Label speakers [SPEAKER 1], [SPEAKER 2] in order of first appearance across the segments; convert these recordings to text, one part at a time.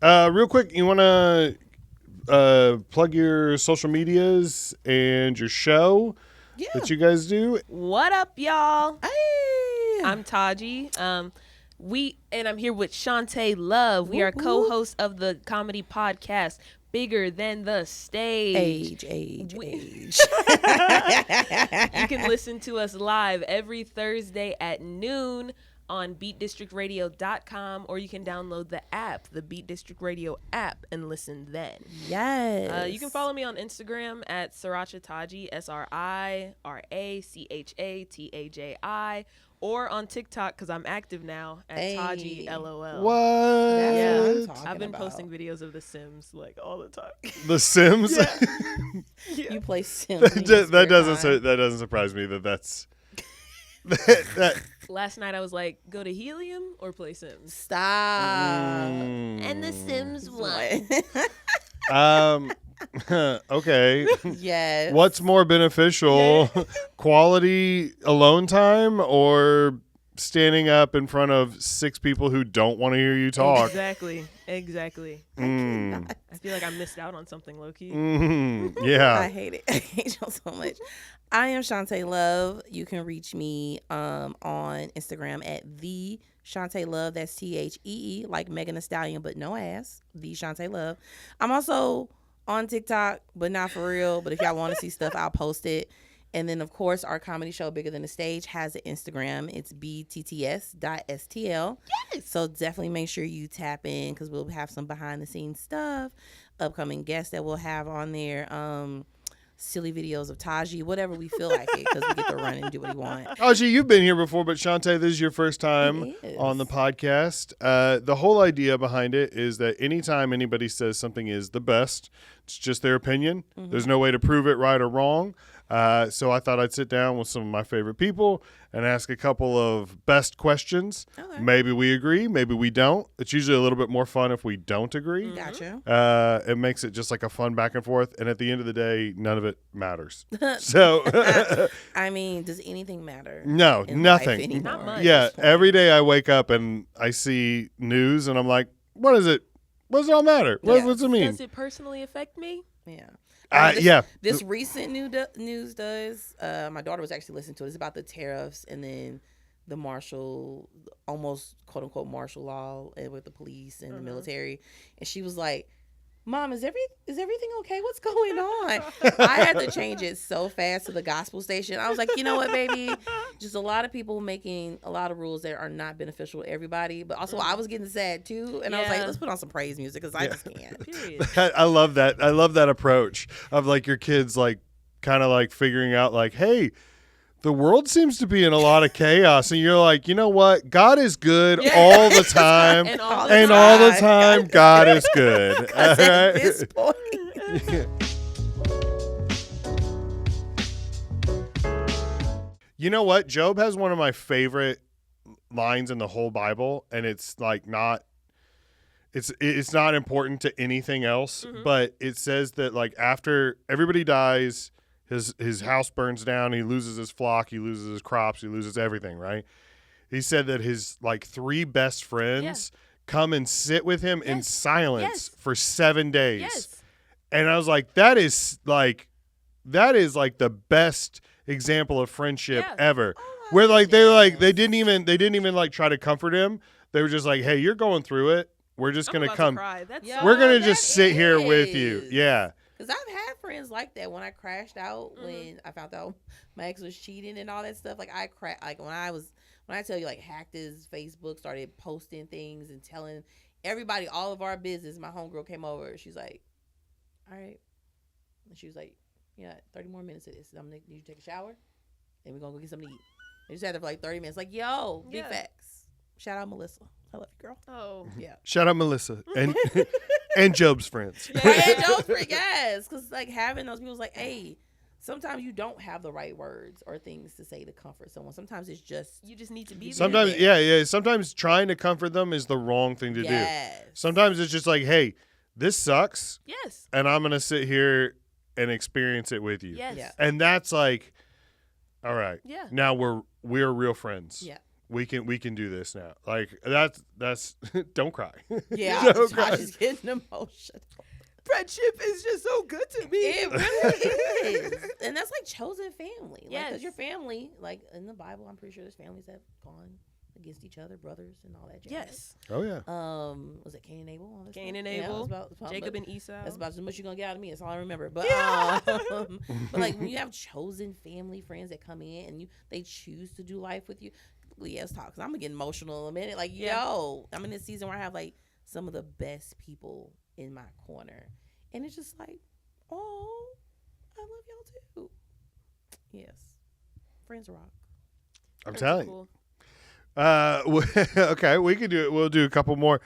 [SPEAKER 1] Real quick, you want to plug your social medias and your show that you guys do?
[SPEAKER 2] What up, y'all?
[SPEAKER 3] Hey.
[SPEAKER 2] I'm Taji. I'm here with Shante Love. We are co-hosts of the comedy podcast Bigger Than the Stage.
[SPEAKER 3] Age.
[SPEAKER 2] You can listen to us live every Thursday at noon on beatdistrictradio.com, or you can download the app, the Beat District Radio app, and listen then.
[SPEAKER 3] Yes.
[SPEAKER 2] You can follow me on Instagram at Sriracha Taji, SRIRACHATAJI, or on TikTok, because I'm active now, at Taji LOL.
[SPEAKER 1] What?
[SPEAKER 3] That's what
[SPEAKER 2] I've been
[SPEAKER 3] about.
[SPEAKER 2] posting videos of The Sims like all the time.
[SPEAKER 1] The Sims?
[SPEAKER 3] You play Sims.
[SPEAKER 1] that doesn't surprise me that's that.
[SPEAKER 2] Last night I was like, go to Helium or play Sims.
[SPEAKER 3] Stop.
[SPEAKER 2] And The Sims won.
[SPEAKER 1] Okay.
[SPEAKER 3] Yes.
[SPEAKER 1] What's more beneficial, quality alone time or standing up in front of 6 people who don't want to hear you talk?
[SPEAKER 2] Exactly. I feel like I missed out on something low-key.
[SPEAKER 1] Yeah.
[SPEAKER 3] I hate it. I hate y'all so much. I am Shante Love. You can reach me on Instagram at the Shante Love. That's THEE, like Megan Thee Stallion, but no ass. The Shante Love. I'm also on TikTok, but not for real. But if y'all want to see stuff, I'll post it. And then, of course, our comedy show, Bigger Than the Stage, has an Instagram. It's btts.stl.
[SPEAKER 2] Yes.
[SPEAKER 3] So definitely make sure you tap in because we'll have some behind-the-scenes stuff, upcoming guests that we'll have on there, silly videos of Taji, whatever we feel like it, because we get to run and do what we want.
[SPEAKER 1] Taji, you've been here before, but Shante, this is your first time on the podcast. The whole idea behind it is that anytime anybody says something is the best, it's just their opinion. Mm-hmm. There's no way to prove it right or wrong. So I thought I'd sit down with some of my favorite people and ask a couple of best questions. Okay. Maybe we agree, maybe we don't. It's usually a little bit more fun if we don't agree.
[SPEAKER 3] Gotcha.
[SPEAKER 1] It makes it just like a fun back and forth. And at the end of the day, none of it matters. So,
[SPEAKER 3] I mean, does anything matter?
[SPEAKER 1] No, nothing.
[SPEAKER 2] Not much.
[SPEAKER 1] Yeah, every day I wake up and I see news and I'm like, what is it? What does it all matter?
[SPEAKER 3] Yeah.
[SPEAKER 1] What's it mean?
[SPEAKER 2] Does it personally affect me?
[SPEAKER 3] Yeah.
[SPEAKER 1] This
[SPEAKER 3] recent news does. My daughter was actually listening to it. It's about the tariffs and then the almost quote unquote martial law with the police and the military. And she was like, "Mom, is everything okay? What's going on?" I had to change it so fast to the gospel station. I was like, you know what, baby? Just a lot of people making a lot of rules that are not beneficial to everybody. But also, I was getting sad too, and I was like, let's put on some praise music because I just can't.
[SPEAKER 2] Period.
[SPEAKER 1] I love that. I love that approach of like your kids like kind of like figuring out like, hey, the world seems to be in a lot of chaos, and you're like, you know what? God is good all the time,
[SPEAKER 2] and all
[SPEAKER 1] the time, God is good.
[SPEAKER 3] At this point.
[SPEAKER 1] You know what? Job has one of my favorite lines in the whole Bible, and it's like not. It's not important to anything else, but it says that like after everybody dies. His house burns down. He loses his flock. He loses his crops. He loses everything, right? He said that his like 3 best friends come and sit with him in silence for 7 days.
[SPEAKER 2] Yes.
[SPEAKER 1] And I was like, that is like the best example of friendship ever. Where like they didn't even like try to comfort him. They were just like, hey, you're going through it. We're just gonna come. We're gonna just sit here with you. Yeah.
[SPEAKER 3] Because I've had friends like that when I crashed out, when I found out my ex was cheating and all that stuff. Like I when I tell you like hacked his Facebook, started posting things and telling everybody all of our business. My homegirl came over. She's like, all right. And she was like, yeah, 30 more minutes of this. I'm going to need you to take a shower and we're going to go get something to eat. And just had there for like 30 minutes. Like, yo, big facts. Shout out Melissa. I love you, girl.
[SPEAKER 2] Oh.
[SPEAKER 3] Yeah.
[SPEAKER 1] Shout out Melissa and and Job's friends.
[SPEAKER 3] Right, and Job's friends, yes. Because like having those people is like, hey, sometimes you don't have the right words or things to say to comfort someone. Sometimes it's just
[SPEAKER 2] you just need to be there.
[SPEAKER 1] Sometimes, yeah. Sometimes trying to comfort them is the wrong thing to do. Sometimes it's just like, hey, this sucks.
[SPEAKER 2] Yes.
[SPEAKER 1] And I'm gonna sit here and experience it with you.
[SPEAKER 2] Yes. Yeah.
[SPEAKER 1] And that's like, all right.
[SPEAKER 2] Yeah.
[SPEAKER 1] Now we're real friends.
[SPEAKER 3] Yeah.
[SPEAKER 1] we can do this now. Like that's don't cry.
[SPEAKER 3] Yeah,
[SPEAKER 1] Don't
[SPEAKER 3] Josh
[SPEAKER 1] cry.
[SPEAKER 3] is getting emotional.
[SPEAKER 2] Friendship is just so good to me.
[SPEAKER 3] It really is. And that's like chosen family. Like,
[SPEAKER 2] Yes.
[SPEAKER 3] because your family, like in the Bible, I'm pretty sure there's families that have gone against each other, brothers and all that jazz.
[SPEAKER 2] Yes.
[SPEAKER 1] Oh yeah.
[SPEAKER 3] Was it Cain and Abel? All this
[SPEAKER 2] Cain
[SPEAKER 3] stuff?
[SPEAKER 2] and
[SPEAKER 3] Yeah,
[SPEAKER 2] Abel,
[SPEAKER 3] that's about-
[SPEAKER 2] Jacob and Esau.
[SPEAKER 3] That's about as much you're gonna get out of me. That's all I remember. But
[SPEAKER 2] Yeah.
[SPEAKER 3] but like when you have chosen family friends that come in and they choose to do life with you. Let's talk. Cause I'm gonna get emotional in a minute. Like
[SPEAKER 2] Yeah.
[SPEAKER 3] yo, I'm in this season where I have like some of the best people in my corner, and it's just like, oh, I love y'all too. Yes, friends rock.
[SPEAKER 1] I'm
[SPEAKER 2] Friends
[SPEAKER 1] telling
[SPEAKER 2] are
[SPEAKER 1] you.
[SPEAKER 2] cool.
[SPEAKER 1] Okay, we can do it. We'll do a couple more.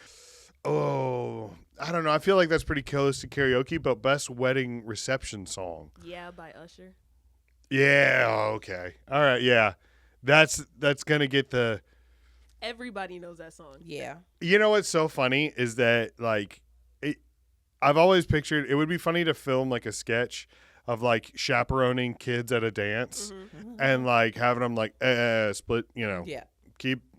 [SPEAKER 1] Oh, I don't know. I feel like that's pretty close to karaoke, but best wedding reception song.
[SPEAKER 2] Yeah, by Usher.
[SPEAKER 1] Yeah. Okay. All right. Yeah. That's gonna get the.
[SPEAKER 2] Everybody knows that song.
[SPEAKER 3] Yeah,
[SPEAKER 1] You know what's so funny is that like, I've always pictured it would be funny to film like a sketch of like chaperoning kids at a dance and like having them like split. You know,
[SPEAKER 3] yeah.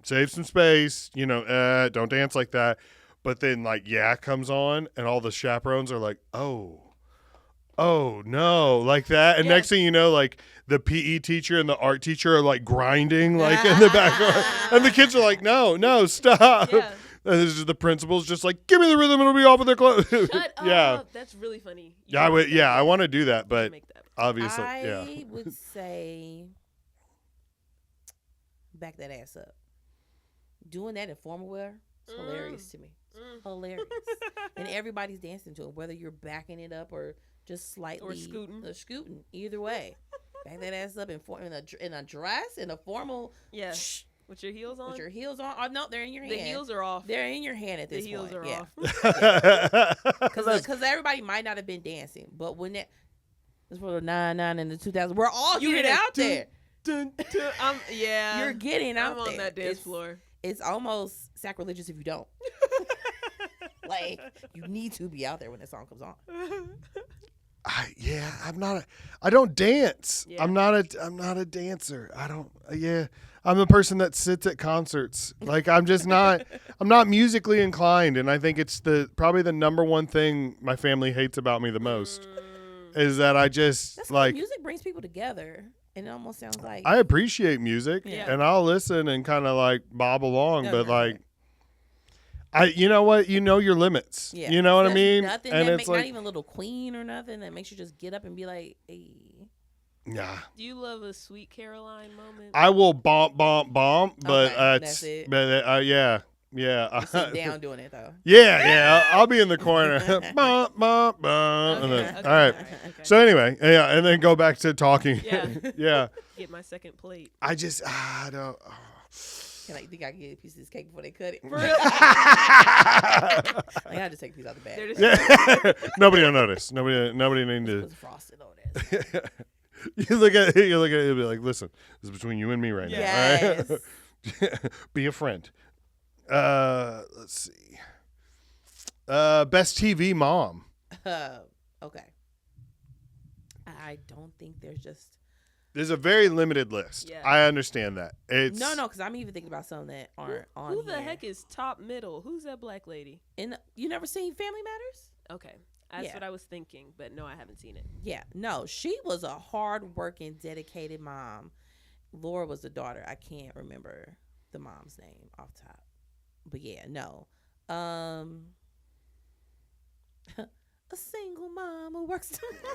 [SPEAKER 1] save some space. You know, don't dance like that. But then like comes on and all the chaperones are like, oh no, like that. And
[SPEAKER 2] Yeah.
[SPEAKER 1] next thing you know, like the PE teacher and the art teacher are like grinding like in the background. And the kids are like, no, stop.
[SPEAKER 2] Yeah.
[SPEAKER 1] And this is the principal's just like, give me the rhythm, it'll be off with their clothes.
[SPEAKER 2] Shut
[SPEAKER 1] Yeah.
[SPEAKER 2] up. That's really funny. You
[SPEAKER 1] Yeah, I
[SPEAKER 2] should
[SPEAKER 1] would.
[SPEAKER 2] make
[SPEAKER 1] Yeah,
[SPEAKER 2] that.
[SPEAKER 1] I want to do that,
[SPEAKER 2] You
[SPEAKER 1] but
[SPEAKER 2] should make that.
[SPEAKER 1] obviously,
[SPEAKER 3] I would say back that ass up. Doing that in formal wear is hilarious to me. It's hilarious. And everybody's dancing to it, whether you're backing it up or just slightly
[SPEAKER 2] scooting.
[SPEAKER 3] Either way, back that ass up in a dress, in a formal.
[SPEAKER 2] Yeah. With your heels on?
[SPEAKER 3] With your heels on. Oh no, they're in your hand.
[SPEAKER 2] The heels are off.
[SPEAKER 3] They're in your hand at
[SPEAKER 2] The
[SPEAKER 3] this
[SPEAKER 2] heels
[SPEAKER 3] point.
[SPEAKER 2] are
[SPEAKER 3] Yeah.
[SPEAKER 2] off.
[SPEAKER 3] Because everybody might not have been dancing, but when that this was the 99 and the 2000, we're all
[SPEAKER 2] You
[SPEAKER 3] getting
[SPEAKER 2] hear
[SPEAKER 3] out there.
[SPEAKER 2] Dun, dun. Yeah.
[SPEAKER 3] You're getting out
[SPEAKER 2] I'm
[SPEAKER 3] there.
[SPEAKER 2] on that dance floor.
[SPEAKER 3] It's almost sacrilegious if you don't. Like you need to be out there when that song comes on.
[SPEAKER 1] I don't dance.
[SPEAKER 2] Yeah.
[SPEAKER 1] I'm not a dancer. I don't. I'm the person that sits at concerts. Like I'm just not. I'm not musically inclined, and I think it's probably the number one thing my family hates about me the most is that I just
[SPEAKER 3] That's
[SPEAKER 1] like.
[SPEAKER 3] music brings people together, and it almost sounds like
[SPEAKER 1] I appreciate music,
[SPEAKER 2] Yeah.
[SPEAKER 1] and I'll listen and kind of like bob along,
[SPEAKER 3] No,
[SPEAKER 1] but
[SPEAKER 3] no,
[SPEAKER 1] like. You know what? You know your limits.
[SPEAKER 3] yeah.
[SPEAKER 1] You know what I
[SPEAKER 3] There's
[SPEAKER 1] mean?
[SPEAKER 3] Nothing
[SPEAKER 1] And
[SPEAKER 3] that
[SPEAKER 1] it's
[SPEAKER 3] not
[SPEAKER 1] like,
[SPEAKER 3] even Little Queen or nothing that makes you just get up and be like, hey.
[SPEAKER 1] yeah.
[SPEAKER 2] Do you love a Sweet Caroline moment?
[SPEAKER 1] I will bomb, but
[SPEAKER 3] Okay, that's it.
[SPEAKER 1] But yeah.
[SPEAKER 3] You sit down doing it though.
[SPEAKER 1] Yeah. I'll be in the corner. Bum, bum, bum, and then-
[SPEAKER 2] Okay,
[SPEAKER 1] all right.
[SPEAKER 2] okay.
[SPEAKER 1] So anyway, yeah, and then go back to talking.
[SPEAKER 2] Yeah.
[SPEAKER 1] Yeah.
[SPEAKER 2] Get my second plate.
[SPEAKER 1] I just I don't.
[SPEAKER 3] Can I think I can get a piece of this cake before they cut it?
[SPEAKER 2] For real?
[SPEAKER 3] Like, I just take a piece out the bag.
[SPEAKER 2] They're just-
[SPEAKER 1] Yeah. Nobody will notice. Nobody need to.
[SPEAKER 3] Put frosted on there.
[SPEAKER 1] You look at it. You'll be like, listen, this is between you and me right
[SPEAKER 3] Yes.
[SPEAKER 1] now. All right? Be a friend. Let's see. Best TV mom.
[SPEAKER 3] Okay. I don't think
[SPEAKER 1] There's a very limited list.
[SPEAKER 2] Yeah.
[SPEAKER 1] I understand that. It's
[SPEAKER 3] no, because I'm even thinking about some that aren't on
[SPEAKER 2] Who the
[SPEAKER 3] here.
[SPEAKER 2] heck is top middle? Who's that black lady?
[SPEAKER 3] You never seen Family Matters?
[SPEAKER 2] Okay. That's
[SPEAKER 3] Yeah.
[SPEAKER 2] what I was thinking, but no, I haven't seen it.
[SPEAKER 3] Yeah. No, she was a hard-working, dedicated mom. Laura was the daughter. I can't remember the mom's name off top. But yeah, no. A single mom who works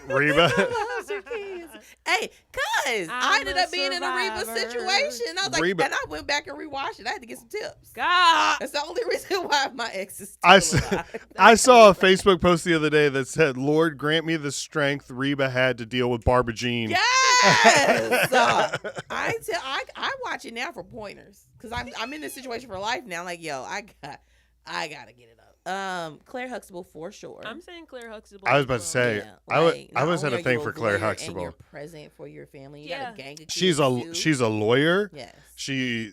[SPEAKER 1] Reba.
[SPEAKER 3] loves her kids. Hey, cuz I ended up being in a Reba
[SPEAKER 2] survivor.
[SPEAKER 3] situation. I was like,
[SPEAKER 1] Reba.
[SPEAKER 3] and I went back and rewatched it. I had to get some tips.
[SPEAKER 2] God.
[SPEAKER 3] That's the only reason why my ex is
[SPEAKER 1] I
[SPEAKER 3] still
[SPEAKER 1] s-
[SPEAKER 3] alive.
[SPEAKER 1] I saw a Facebook post the other day that said, "Lord, grant me the strength Reba had to deal with Barbara Jean."
[SPEAKER 3] Yes. I watch it now for pointers because I'm in this situation for life now. Like, yo, I gotta get it up. Claire Huxtable for sure.
[SPEAKER 2] I'm saying Claire Huxtable.
[SPEAKER 1] I was
[SPEAKER 2] as
[SPEAKER 1] about to
[SPEAKER 2] well.
[SPEAKER 1] say,
[SPEAKER 3] Yeah,
[SPEAKER 1] I would.
[SPEAKER 3] like,
[SPEAKER 1] I
[SPEAKER 3] not
[SPEAKER 1] always had
[SPEAKER 3] only
[SPEAKER 1] a
[SPEAKER 3] are
[SPEAKER 1] thing
[SPEAKER 3] you
[SPEAKER 1] for Claire
[SPEAKER 3] lawyer and
[SPEAKER 1] Huxtable.
[SPEAKER 3] you're present for your family. You got
[SPEAKER 2] Yeah.
[SPEAKER 3] a gang of kids.
[SPEAKER 1] She's a lawyer.
[SPEAKER 3] Yes.
[SPEAKER 1] She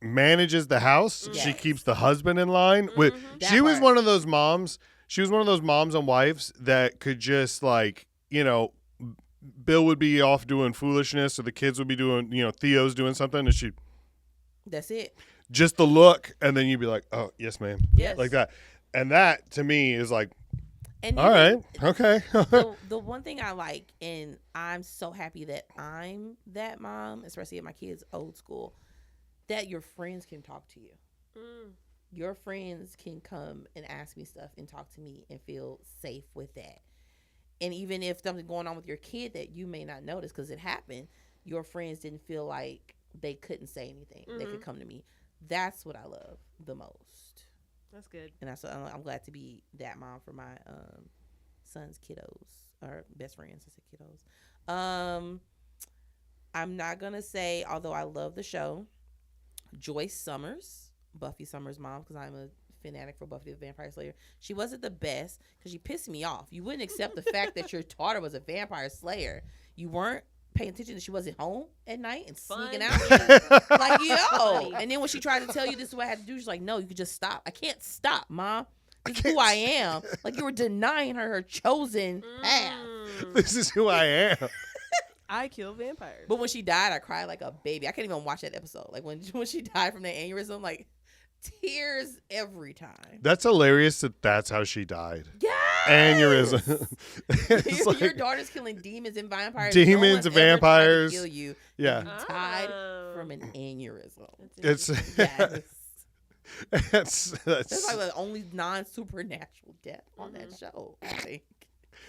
[SPEAKER 1] manages the house.
[SPEAKER 3] Yes.
[SPEAKER 1] She keeps the husband in line. With
[SPEAKER 3] That
[SPEAKER 1] she was
[SPEAKER 3] part.
[SPEAKER 1] one of those moms. She was one of those moms and wives that could just like, Bill would be off doing foolishness, or the kids would be doing, Theo's doing something, and she
[SPEAKER 3] That's it.
[SPEAKER 1] Just the look, and then you'd be like, oh, yes, ma'am.
[SPEAKER 2] Yes.
[SPEAKER 1] Like that. And that, to me, is like,
[SPEAKER 3] And
[SPEAKER 1] all right, okay.
[SPEAKER 3] the one thing I like, and I'm so happy that I'm that mom, especially at my kids' old school, that your friends can talk to you. Your friends can come and ask me stuff and talk to me and feel safe with that. And even if something's going on with your kid that you may not notice because it happened, your friends didn't feel like they couldn't say anything. They could come to me. That's what I love the most.
[SPEAKER 2] That's good.
[SPEAKER 3] And I'm glad to be that mom for my son's kiddos, or best friends. I said kiddos. I'm not gonna say, although I love the show, Joyce Summers, Buffy Summers' mom, because I'm a fanatic for Buffy the Vampire Slayer. She wasn't the best because she pissed me off. You wouldn't accept the fact that your daughter was a vampire slayer. You weren't paying attention that she wasn't home at night and sneaking out. Like, yo. And then when she tried to tell you this is what I had to do, she's like, no, you could just stop. I can't stop, Mom. This is who I am. Like, you were denying her chosen path.
[SPEAKER 1] This is who I am.
[SPEAKER 2] I kill vampires.
[SPEAKER 3] But when she died, I cried like a baby. I can't even watch that episode. Like, when she died from that aneurysm, like, tears every time.
[SPEAKER 1] That's hilarious that's how she died.
[SPEAKER 3] Yes!
[SPEAKER 1] Aneurysm.
[SPEAKER 3] Your daughter's killing demons and vampires.
[SPEAKER 1] Demons and vampires.
[SPEAKER 3] Kill you.
[SPEAKER 1] Yeah.
[SPEAKER 3] You died from an aneurysm.
[SPEAKER 1] It's
[SPEAKER 3] Yes.
[SPEAKER 1] that's
[SPEAKER 3] That's like the only non-supernatural death on that show, I think.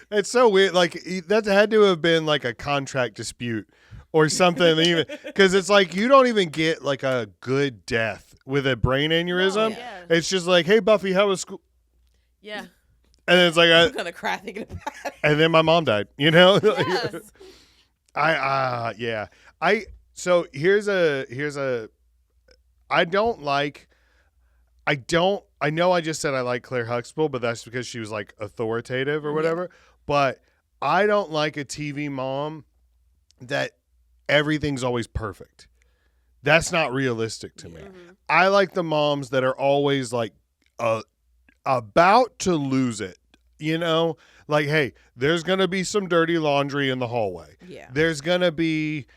[SPEAKER 1] It's so weird. Like, that had to have been like a contract dispute or something. Even because it's like you don't even get like a good death with a brain aneurysm.
[SPEAKER 3] No,
[SPEAKER 2] yeah.
[SPEAKER 1] It's just like, hey, Buffy, how was school?
[SPEAKER 2] Yeah.
[SPEAKER 1] And then it's like,
[SPEAKER 3] I'm gonna cry thinking about it.
[SPEAKER 1] and then my mom died. You know?
[SPEAKER 2] Yes.
[SPEAKER 1] Yeah. So here's a. I know I just said I like Claire Huxtable, but that's because she was like authoritative or whatever. But I don't like a TV mom that everything's always perfect. That's not realistic to me. I like the moms that are always like about to lose it. You know, like, hey, there's going to be some dirty laundry in the hallway.
[SPEAKER 3] Yeah.
[SPEAKER 1] There's going to be,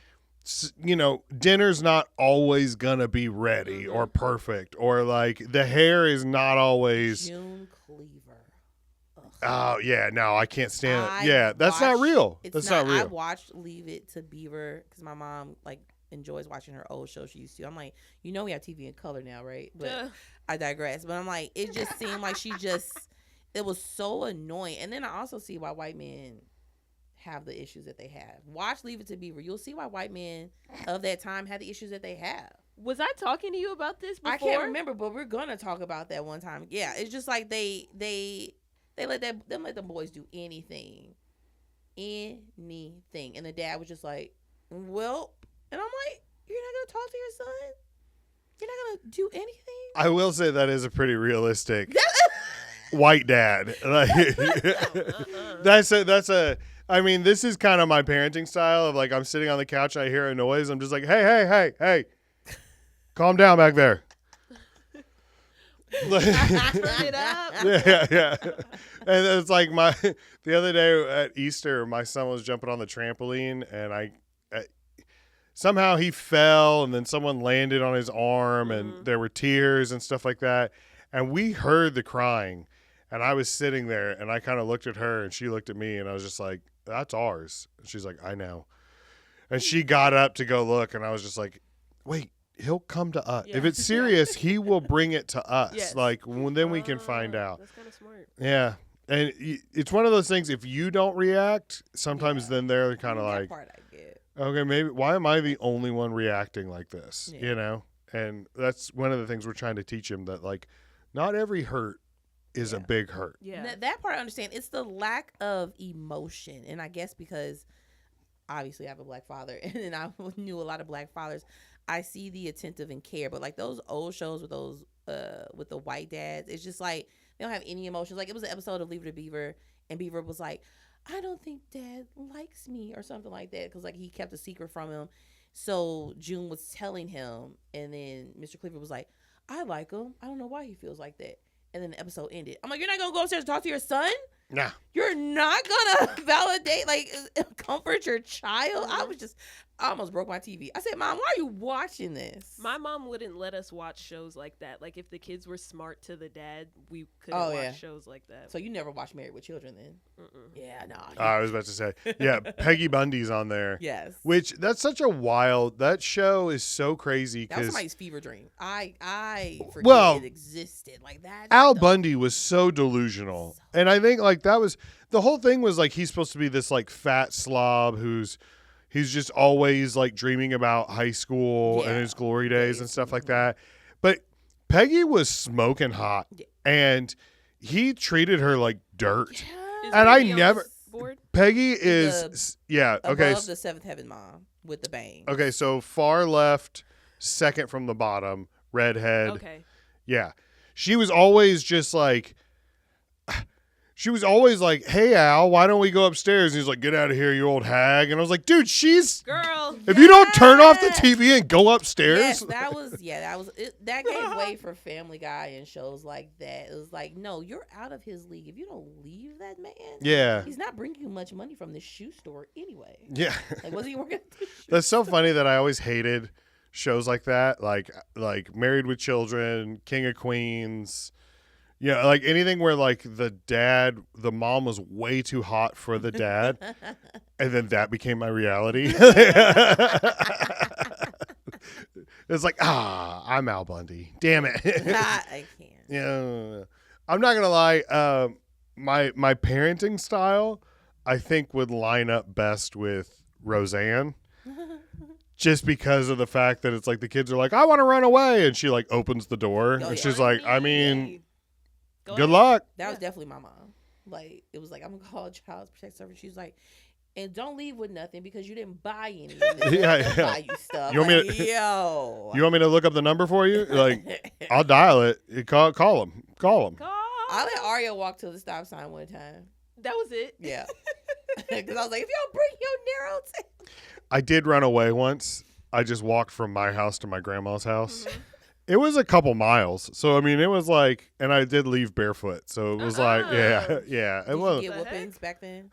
[SPEAKER 1] you know, dinner's not always going to be ready or perfect, or like the hair is not always.
[SPEAKER 3] June Cleaver.
[SPEAKER 1] Oh, yeah. No, I can't stand it. Yeah, that's not real. That's not real.
[SPEAKER 3] I watched Leave It to Beaver because my mom, like, enjoys watching her old shows she used to. I'm like, you know, we have TV in color now, right? But I digress. But I'm like, it just seemed like it was so annoying. And then I also see why white men have the issues that they have. Watch Leave It to Beaver. You'll see why white men of that time had the issues that they have.
[SPEAKER 2] Was I talking to you about this before?
[SPEAKER 3] I can't remember, but we're gonna talk about that one time. Yeah, it's just like they let them boys do anything, and the dad was just like, well, and I'm like, you're not gonna talk to your son? You're not gonna do anything?
[SPEAKER 1] I will say that is a pretty realistic white dad. Like, that's a. I mean, this is kind of my parenting style of like, I'm sitting on the couch, I hear a noise, I'm just like, hey, calm down back there.
[SPEAKER 2] Turn it up.
[SPEAKER 1] Yeah. And it's like the other day at Easter, my son was jumping on the trampoline, and somehow he fell, and then someone landed on his arm, and there were tears and stuff like that. And we heard the crying, and I was sitting there, and I kind of looked at her, and she looked at me, and I was just like, that's ours. And she's like, I know. And she got up to go look, and I was just like, wait, he'll come to us.
[SPEAKER 2] Yeah.
[SPEAKER 1] If it's serious, he will bring it to us.
[SPEAKER 2] Yes.
[SPEAKER 1] like then we can find out.
[SPEAKER 2] That's kind of smart.
[SPEAKER 1] Yeah. And it's one of those things, if you don't react, sometimes then they're kind of
[SPEAKER 3] That
[SPEAKER 1] like,
[SPEAKER 3] part I get.
[SPEAKER 1] okay, maybe why am I the only one reacting like this?
[SPEAKER 3] Yeah.
[SPEAKER 1] You know? And that's one of the things we're trying to teach him, that like not every hurt is a big hurt.
[SPEAKER 2] Yeah.
[SPEAKER 3] That part I understand. It's the lack of emotion. And I guess because obviously I have a black father and I knew a lot of black fathers, I see the attentive and care. But like those old shows with those with the white dads, it's just like they don't have any emotions. Like it was an episode of Leave It to Beaver, and Beaver was like, I don't think Dad likes me or something like that, because like he kept a secret from him. So June was telling him, and then Mr. Cleaver was like, I like him. I don't know why he feels like that. And then the episode ended. I'm like, you're not gonna go upstairs and talk to your son?
[SPEAKER 1] Nah.
[SPEAKER 3] You're not gonna validate, like, comfort your child? I almost broke my TV. I said, Mom, why are you watching this?
[SPEAKER 2] My mom wouldn't let us watch shows like that. Like, if the kids were smart to the dad, we couldn't watch shows like that.
[SPEAKER 3] So you never watched Married with Children then?
[SPEAKER 2] Mm-mm.
[SPEAKER 3] Yeah, no.
[SPEAKER 1] I was about to say, yeah, Peggy Bundy's on there.
[SPEAKER 3] Yes.
[SPEAKER 1] Which, that's such a wild, that show is so crazy.
[SPEAKER 3] That was somebody's fever dream. I forget it existed. Like that.
[SPEAKER 1] Al Bundy was so delusional. And I think, like, that was, the whole thing was, like, he's supposed to be this, like, fat slob he's just always, like, dreaming about high school and his glory days and stuff like that. But Peggy was smoking hot. Yeah. And he treated her like dirt.
[SPEAKER 2] Yeah.
[SPEAKER 1] And I never...
[SPEAKER 2] Board?
[SPEAKER 1] Peggy is... okay.
[SPEAKER 3] Above the Seventh Heaven mom with the bang.
[SPEAKER 1] Okay, so far left, second from the bottom, redhead.
[SPEAKER 2] Okay.
[SPEAKER 1] Yeah. She was always just like... She was always like, hey, Al, why don't we go upstairs? And he's like, get out of here, you old hag. And I was like, dude, she's...
[SPEAKER 2] Girl.
[SPEAKER 1] If you don't turn off the TV and go upstairs...
[SPEAKER 3] Yes, that gave way for Family Guy and shows like that. It was like, no, you're out of his league. If you don't leave that man, he's not bringing you much money from this shoe store anyway.
[SPEAKER 1] Yeah.
[SPEAKER 3] Like, was he working at the shoe
[SPEAKER 1] That's so funny that I always hated shows like that, like Married with Children, King of Queens... Yeah, like anything where like the mom was way too hot for the dad, and then that became my reality. It's like, I'm Al Bundy. Damn it.
[SPEAKER 3] I can't.
[SPEAKER 1] Yeah, I'm not gonna lie. My parenting style, I think, would line up best with Roseanne. Just because of the fact that it's like the kids are like, I want to run away, and she like opens the door, and she's like, I mean. Good luck.
[SPEAKER 3] That was definitely my mom. Like, it was like, I'm going to call Child Protective Service. She was like, and don't leave with nothing because you didn't buy any. Buy you stuff.
[SPEAKER 1] You want me to look up the number for you? Like, I'll dial it. Call him.
[SPEAKER 3] I let Aria walk to the stop sign one time.
[SPEAKER 2] That was it?
[SPEAKER 3] Yeah. Because I was like, if y'all bring your narrow tail.
[SPEAKER 1] I did run away once. I just walked from my house to my grandma's house. Mm-hmm. It was a couple miles. So, I mean, it was like, and I did leave barefoot. So it was like, yeah.
[SPEAKER 3] Did
[SPEAKER 1] it was.
[SPEAKER 3] you get whoopings back then?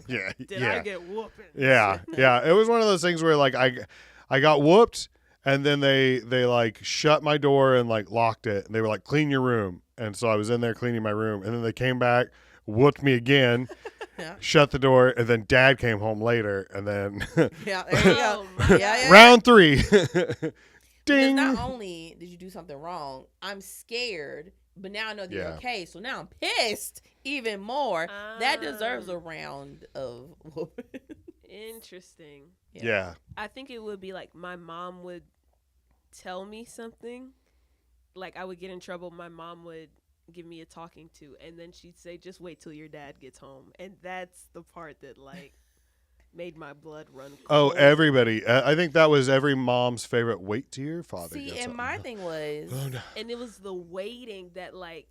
[SPEAKER 1] Yeah.
[SPEAKER 2] Did I get whoopings?
[SPEAKER 1] Yeah. It was one of those things where like I got whooped and then they like shut my door and like locked it. And they were like, clean your room. And so I was in there cleaning my room. And then they came back, whooped me again, shut the door. And then Dad came home later. And then
[SPEAKER 3] there you go.
[SPEAKER 1] Round 3. Ding.
[SPEAKER 3] Not only did you do something wrong, I'm scared, but now I know that you're okay. So now I'm pissed even more. That deserves a round of whooping.
[SPEAKER 2] Interesting.
[SPEAKER 1] Yeah.
[SPEAKER 2] I think it would be like my mom would tell me something. Like I would get in trouble. My mom would give me a talking to. And then she'd say, just wait till your dad gets home. And that's the part that like made my blood run cold.
[SPEAKER 1] Oh, everybody. I think that was every mom's favorite. Wait till your father gets
[SPEAKER 3] and
[SPEAKER 1] home.
[SPEAKER 3] my thing was...
[SPEAKER 1] Oh, no.
[SPEAKER 2] And it was the waiting that like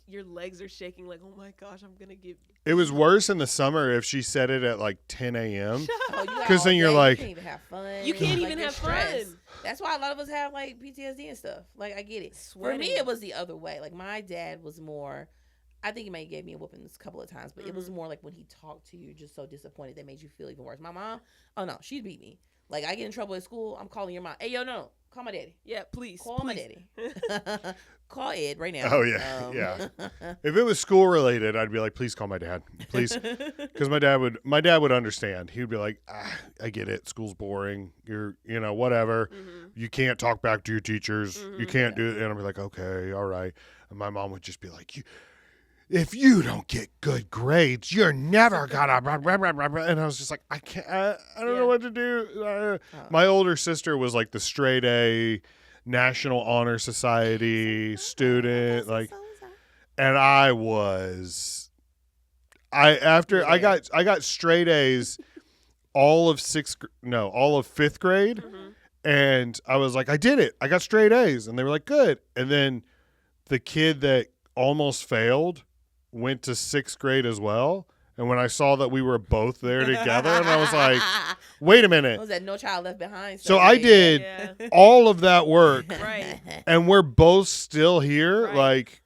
[SPEAKER 2] your legs are shaking like, oh my gosh, I'm going to get...
[SPEAKER 1] It was worse in the summer if she said it at like 10 a.m.
[SPEAKER 3] Because
[SPEAKER 1] then you're like...
[SPEAKER 3] You can't even have fun.
[SPEAKER 2] You can't even have fun.
[SPEAKER 3] That's why a lot of us have like PTSD and stuff. Like, I get it.
[SPEAKER 2] Sweating.
[SPEAKER 3] For me, it was the other way. Like, my dad was more... I think he may have gave me a whooping a couple of times, but it was more like when he talked to you, just so disappointed that made you feel even worse. My mom, oh no, she'd beat me. Like I get in trouble at school, I'm calling your mom. Hey, yo, no, call my daddy.
[SPEAKER 2] Yeah, please.
[SPEAKER 3] Call my daddy. Call Ed right now.
[SPEAKER 1] Oh yeah, yeah. If it was school related, I'd be like, please call my dad, please, because my dad would understand. He'd be like, I get it, school's boring. You're, whatever. Mm-hmm. You can't talk back to your teachers. Mm-hmm. You can't do it. And I'd be like, okay, all right. And my mom would just be like, if you don't get good grades, you're never gonna blah, blah, blah, blah, blah. And I was just like, I can't, I don't know what to do. My older sister was like the straight A National Honor Society student, like, and I got straight A's all of fifth grade. Mm-hmm. And I was like, I did it. I got straight A's. And they were like, good. And then the kid that almost failed went to sixth grade as well. And when I saw that we were both there together, and I was like, wait a minute.
[SPEAKER 3] Was that No Child Left Behind?
[SPEAKER 1] So I did all of that work.
[SPEAKER 2] Right.
[SPEAKER 1] And we're both still here.
[SPEAKER 2] Right.
[SPEAKER 1] Like,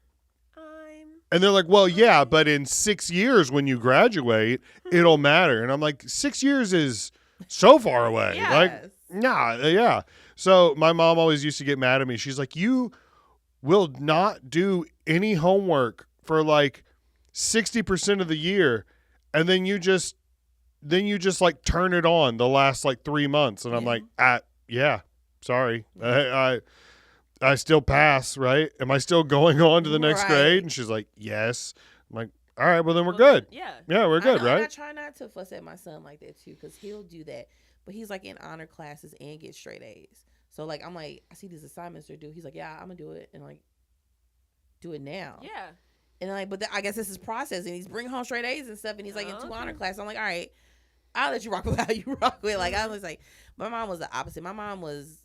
[SPEAKER 1] and they're like, well, but in 6 years when you graduate, it'll matter. And I'm like, 6 years is so far away.
[SPEAKER 3] Yes.
[SPEAKER 1] Like, nah, yeah. So my mom always used to get mad at me. She's like, you will not do any homework for like 60% of the year, and then you just like turn it on the last like 3 months. And I'm like, yeah, sorry. I still pass, right? Am I still going on to the next grade? And she's like, yes. I'm like, all right, well then we're good.
[SPEAKER 2] Yeah,
[SPEAKER 1] we're good, right?
[SPEAKER 3] I try not to fuss at my son like that too, because he'll do that. But he's like in honor classes and get straight A's. So like I'm like, I see these assignments they're due. He's like, yeah, I'm gonna do it, and like, do it now.
[SPEAKER 2] Yeah.
[SPEAKER 3] And like, but I guess this is processing. He's bringing home straight A's and stuff, and he's like in 2 honor classes. I'm like, all right, I'll let you rock with how you rock with. Like I was like, my mom was the opposite. My mom was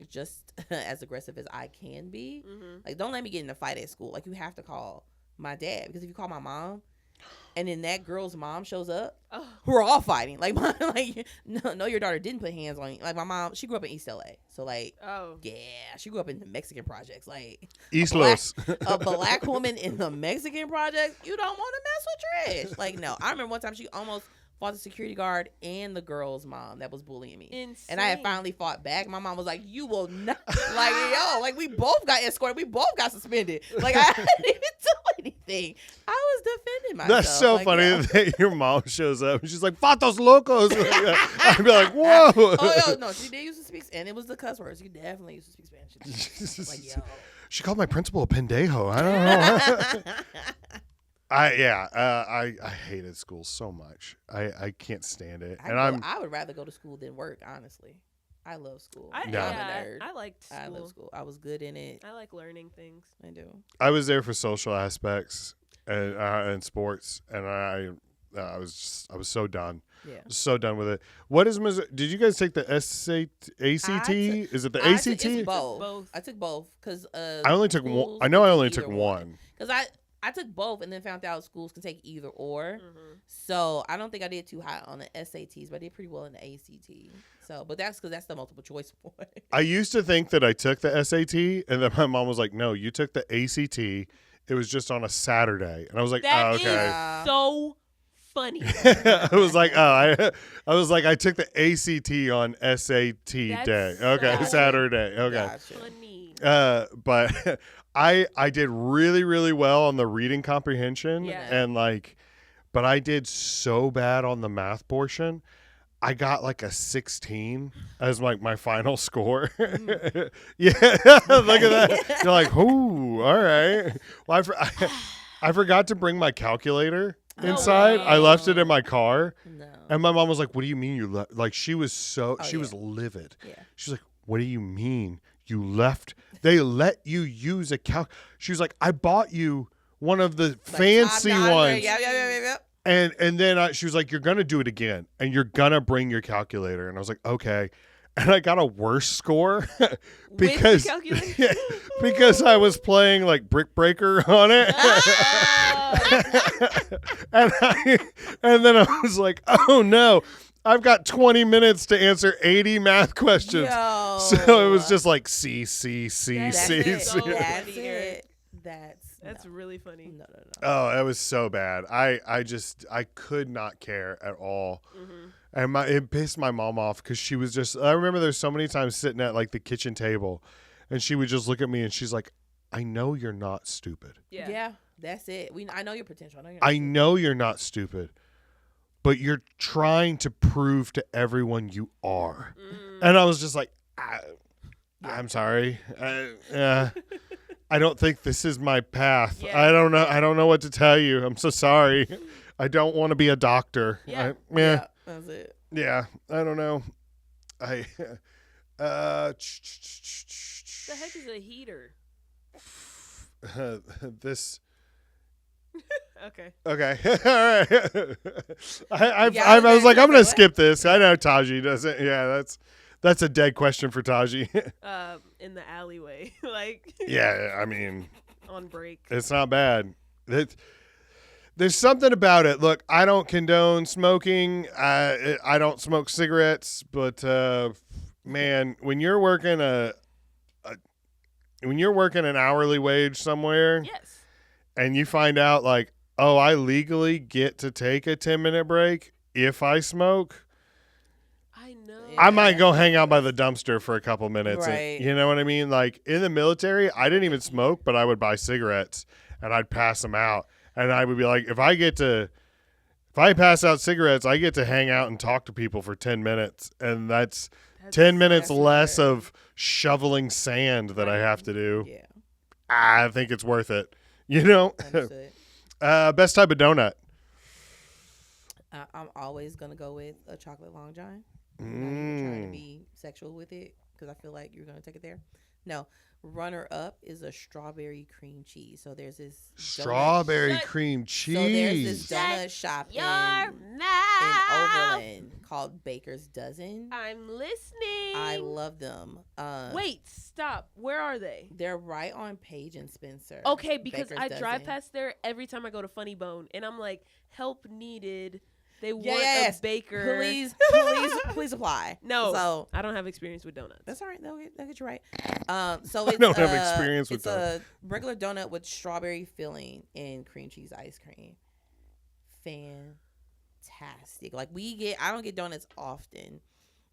[SPEAKER 3] just as aggressive as I can be. Like, don't let me get in a fight at school. Like, you have to call my dad, because if you call my mom and then that girl's mom shows up, we're all fighting. Like, no, your daughter didn't put hands on you. Like, my mom, she grew up in East LA, so like, yeah, she grew up in the Mexican projects. Like,
[SPEAKER 1] East Los,
[SPEAKER 3] a black woman in the Mexican projects, you don't want to mess with trash. Like, no, I remember one time she almost fought the security guard and the girl's mom that was bullying me.
[SPEAKER 2] Insane.
[SPEAKER 3] And I had finally fought back. My mom was like, you will not. Like, yo, like, we both got escorted. We both got suspended. Like, I didn't even do anything. I was defending myself.
[SPEAKER 1] That's so
[SPEAKER 3] like,
[SPEAKER 1] funny
[SPEAKER 3] yo.
[SPEAKER 1] that your mom shows up and she's like, "Fatos locos." I'd be like, "Whoa!"
[SPEAKER 3] Oh, yo, no, she did used to speak, and it was the cuss words. She definitely used to speak Spanish. Like, yo.
[SPEAKER 1] She called my principal a pendejo. I don't know. I hated school so much. I can't stand it.
[SPEAKER 3] I would rather go to school than work, honestly. I love school. I'm a nerd.
[SPEAKER 2] I liked school.
[SPEAKER 3] I love school. I was good in it.
[SPEAKER 2] I like learning things.
[SPEAKER 3] I do.
[SPEAKER 1] I was there for social aspects and sports, and I was so done.
[SPEAKER 3] Yeah.
[SPEAKER 1] So done with it. What is Missouri? Did you guys take the ACT? Is it the ACT?
[SPEAKER 3] It's both. I took both because
[SPEAKER 1] I only took one. I know I only took one.
[SPEAKER 3] Because I took both and then found out schools can take either or. So I don't think I did too high on the SATs, but I did pretty well in the ACT. So, but that's because that's the multiple choice one.
[SPEAKER 1] I used to think that I took the SAT, and then my mom was like, "No, you took the ACT. It was just on a Saturday," and I was like,
[SPEAKER 2] "That
[SPEAKER 1] "Oh, okay."
[SPEAKER 2] Is so funny.
[SPEAKER 1] I was like, I took the ACT on SAT day. Okay,
[SPEAKER 2] so
[SPEAKER 1] Saturday. Okay.
[SPEAKER 2] Gotcha. Funny.
[SPEAKER 1] But I did really, really well on the reading comprehension, and like, but I did so bad on the math portion. I got like a 16 as like my final score. Yeah, look at that. You're like, ooh, all right. Well, I forgot to bring my calculator inside. I left it in my car. No. And my mom was like, "What do you mean you left?" Like, she was was livid. Yeah. She's like, "What do you mean you left? They let you use a She was like, "I bought you one of the fancy ones."
[SPEAKER 3] Yeah.
[SPEAKER 1] And then she was like, "You're going to do it again, and you're going to bring your calculator." And I was like, "Okay." And I got a worse score because I was playing like Brick Breaker on it. and then I was like, "Oh no, I've got 20 minutes to answer 80 math questions."
[SPEAKER 3] Yo.
[SPEAKER 1] So it was just like C.
[SPEAKER 3] That's it.
[SPEAKER 2] That's really funny.
[SPEAKER 3] No.
[SPEAKER 1] Oh, it was so bad. I could not care at all. And it pissed my mom off because she was just, I remember there's so many times sitting at like the kitchen table and she would just look at me and she's like, "I know you're not stupid."
[SPEAKER 3] Yeah, that's it. I know your potential.
[SPEAKER 1] I know you're not stupid, but you're trying to prove to everyone you are. And I was just like, I'm sorry. I don't think this is my path. Yeah. I don't know what to tell you. I'm so sorry. I don't want to be a doctor.
[SPEAKER 3] Yeah, that's it.
[SPEAKER 1] Yeah, I don't know. The
[SPEAKER 2] heck is a heater?
[SPEAKER 1] This.
[SPEAKER 2] Okay.
[SPEAKER 1] All right. I was like, I'm gonna skip this. I know Taji doesn't. Yeah, that's a dead question for Taji.
[SPEAKER 2] In the alleyway, like.
[SPEAKER 1] Yeah, I mean.
[SPEAKER 2] On break.
[SPEAKER 1] It's not bad. There's something about it. Look, I don't condone smoking. I don't smoke cigarettes, but man, when you're working an hourly wage somewhere,
[SPEAKER 2] yes,
[SPEAKER 1] and you find out like, oh, I legally get to take a 10-minute break if I smoke.
[SPEAKER 2] no.
[SPEAKER 1] I might go hang out by the dumpster for a couple minutes.
[SPEAKER 3] Right.
[SPEAKER 1] You know what I mean? Like in the military, I didn't even smoke, but I would buy cigarettes and I'd pass them out. And I would be like, if I pass out cigarettes, I get to hang out and talk to people for 10 minutes. And that's 10 minutes less of shoveling sand that I have to do.
[SPEAKER 3] Yeah.
[SPEAKER 1] I think it's worth it. You know?
[SPEAKER 3] Understood.
[SPEAKER 1] Best type of donut.
[SPEAKER 3] I'm always gonna go with a chocolate long john. I'm not even trying to be sexual with it because I feel like you're gonna take it there. No, runner up is a strawberry cream cheese. So there's this
[SPEAKER 1] Strawberry cream cheese.
[SPEAKER 3] So there's this donut shop
[SPEAKER 2] Your
[SPEAKER 3] in
[SPEAKER 2] mouth.
[SPEAKER 3] Overland called Baker's Dozen.
[SPEAKER 2] I'm listening.
[SPEAKER 3] I love them.
[SPEAKER 2] Wait, stop. Where are they?
[SPEAKER 3] They're right on Page and Spencer.
[SPEAKER 2] Okay, because
[SPEAKER 3] Baker's
[SPEAKER 2] I
[SPEAKER 3] Dozen.
[SPEAKER 2] drive past there every time I go to Funny Bone, and I'm like, help needed. They want
[SPEAKER 3] Yes.
[SPEAKER 2] a baker.
[SPEAKER 3] Please apply.
[SPEAKER 2] No,
[SPEAKER 3] So
[SPEAKER 2] I don't have experience with donuts.
[SPEAKER 3] that's all right. They'll get you right. So it's
[SPEAKER 1] don't have experience with
[SPEAKER 3] it's a regular donut with strawberry filling and cream cheese ice cream. Fantastic. Like I don't get donuts often.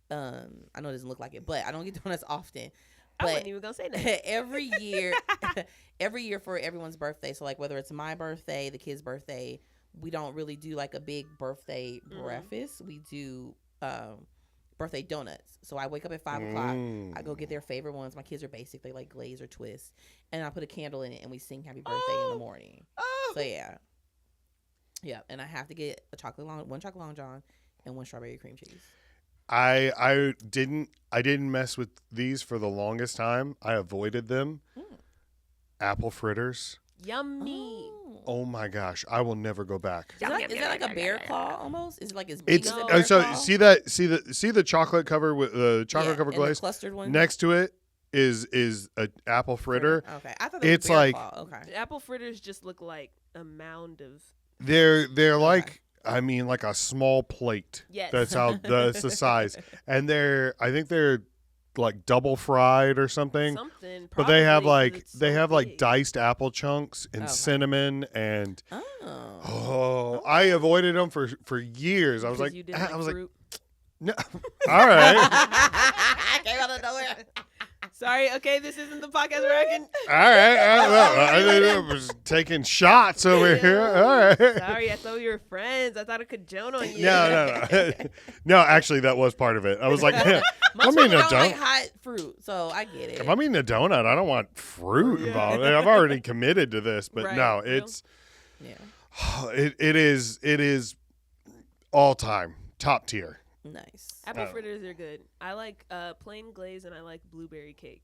[SPEAKER 3] I know it doesn't look like it, but I don't get donuts often.
[SPEAKER 2] I
[SPEAKER 3] But
[SPEAKER 2] wasn't even gonna say that.
[SPEAKER 3] every year for everyone's birthday. So like whether it's my birthday, the kid's birthday, we don't really do like a big birthday breakfast. We do birthday donuts. So I wake up at 5 o'clock. I go get their favorite ones. My kids are basic. They like glaze or twist. And I put a candle in it and we sing happy birthday in the morning.
[SPEAKER 2] Oh.
[SPEAKER 3] So yeah. Yeah. And I have to get one chocolate long john and one strawberry cream cheese.
[SPEAKER 1] I didn't mess with these for the longest time. I avoided them. Apple fritters.
[SPEAKER 2] Yummy.
[SPEAKER 1] Oh my gosh, I will never go back.
[SPEAKER 3] Is that like a bear claw almost? Is it like as big
[SPEAKER 1] It's
[SPEAKER 3] as a bear
[SPEAKER 1] so
[SPEAKER 3] claw?
[SPEAKER 1] see the chocolate cover with the chocolate covered
[SPEAKER 3] and
[SPEAKER 1] glaze.
[SPEAKER 3] the clustered one.
[SPEAKER 1] Next to it is an apple fritter.
[SPEAKER 3] Okay, I thought it was
[SPEAKER 1] It's
[SPEAKER 3] bear
[SPEAKER 1] like-
[SPEAKER 3] claw. Okay.
[SPEAKER 2] The apple fritters just look like a mound of.
[SPEAKER 1] They're like I mean like a small plate.
[SPEAKER 2] Yes.
[SPEAKER 1] That's that's the size. And I think they're like double fried or something. But they have like diced apple chunks and cinnamon and I avoided them for years. I was like,
[SPEAKER 2] you didn't like fruit.
[SPEAKER 1] no. All right.
[SPEAKER 3] Came out of nowhere.
[SPEAKER 2] Sorry, okay, this isn't the podcast where I can.
[SPEAKER 1] All right. I was taking shots over here. All right.
[SPEAKER 2] Sorry, I thought we were friends. I thought I could joan on you.
[SPEAKER 1] No. No, actually, that was part of it. I was like,
[SPEAKER 3] Most
[SPEAKER 1] I'm
[SPEAKER 3] people
[SPEAKER 1] eating a
[SPEAKER 3] don't like
[SPEAKER 1] donut.
[SPEAKER 3] hot fruit, so I get it.
[SPEAKER 1] If I'm eating a donut, I don't want fruit involved. I've already committed to this, but
[SPEAKER 2] Right.
[SPEAKER 1] no, it's
[SPEAKER 3] Yeah,
[SPEAKER 1] it is all time top tier.
[SPEAKER 3] nice.
[SPEAKER 2] Apple fritters are good. I like plain glaze and I like blueberry cake.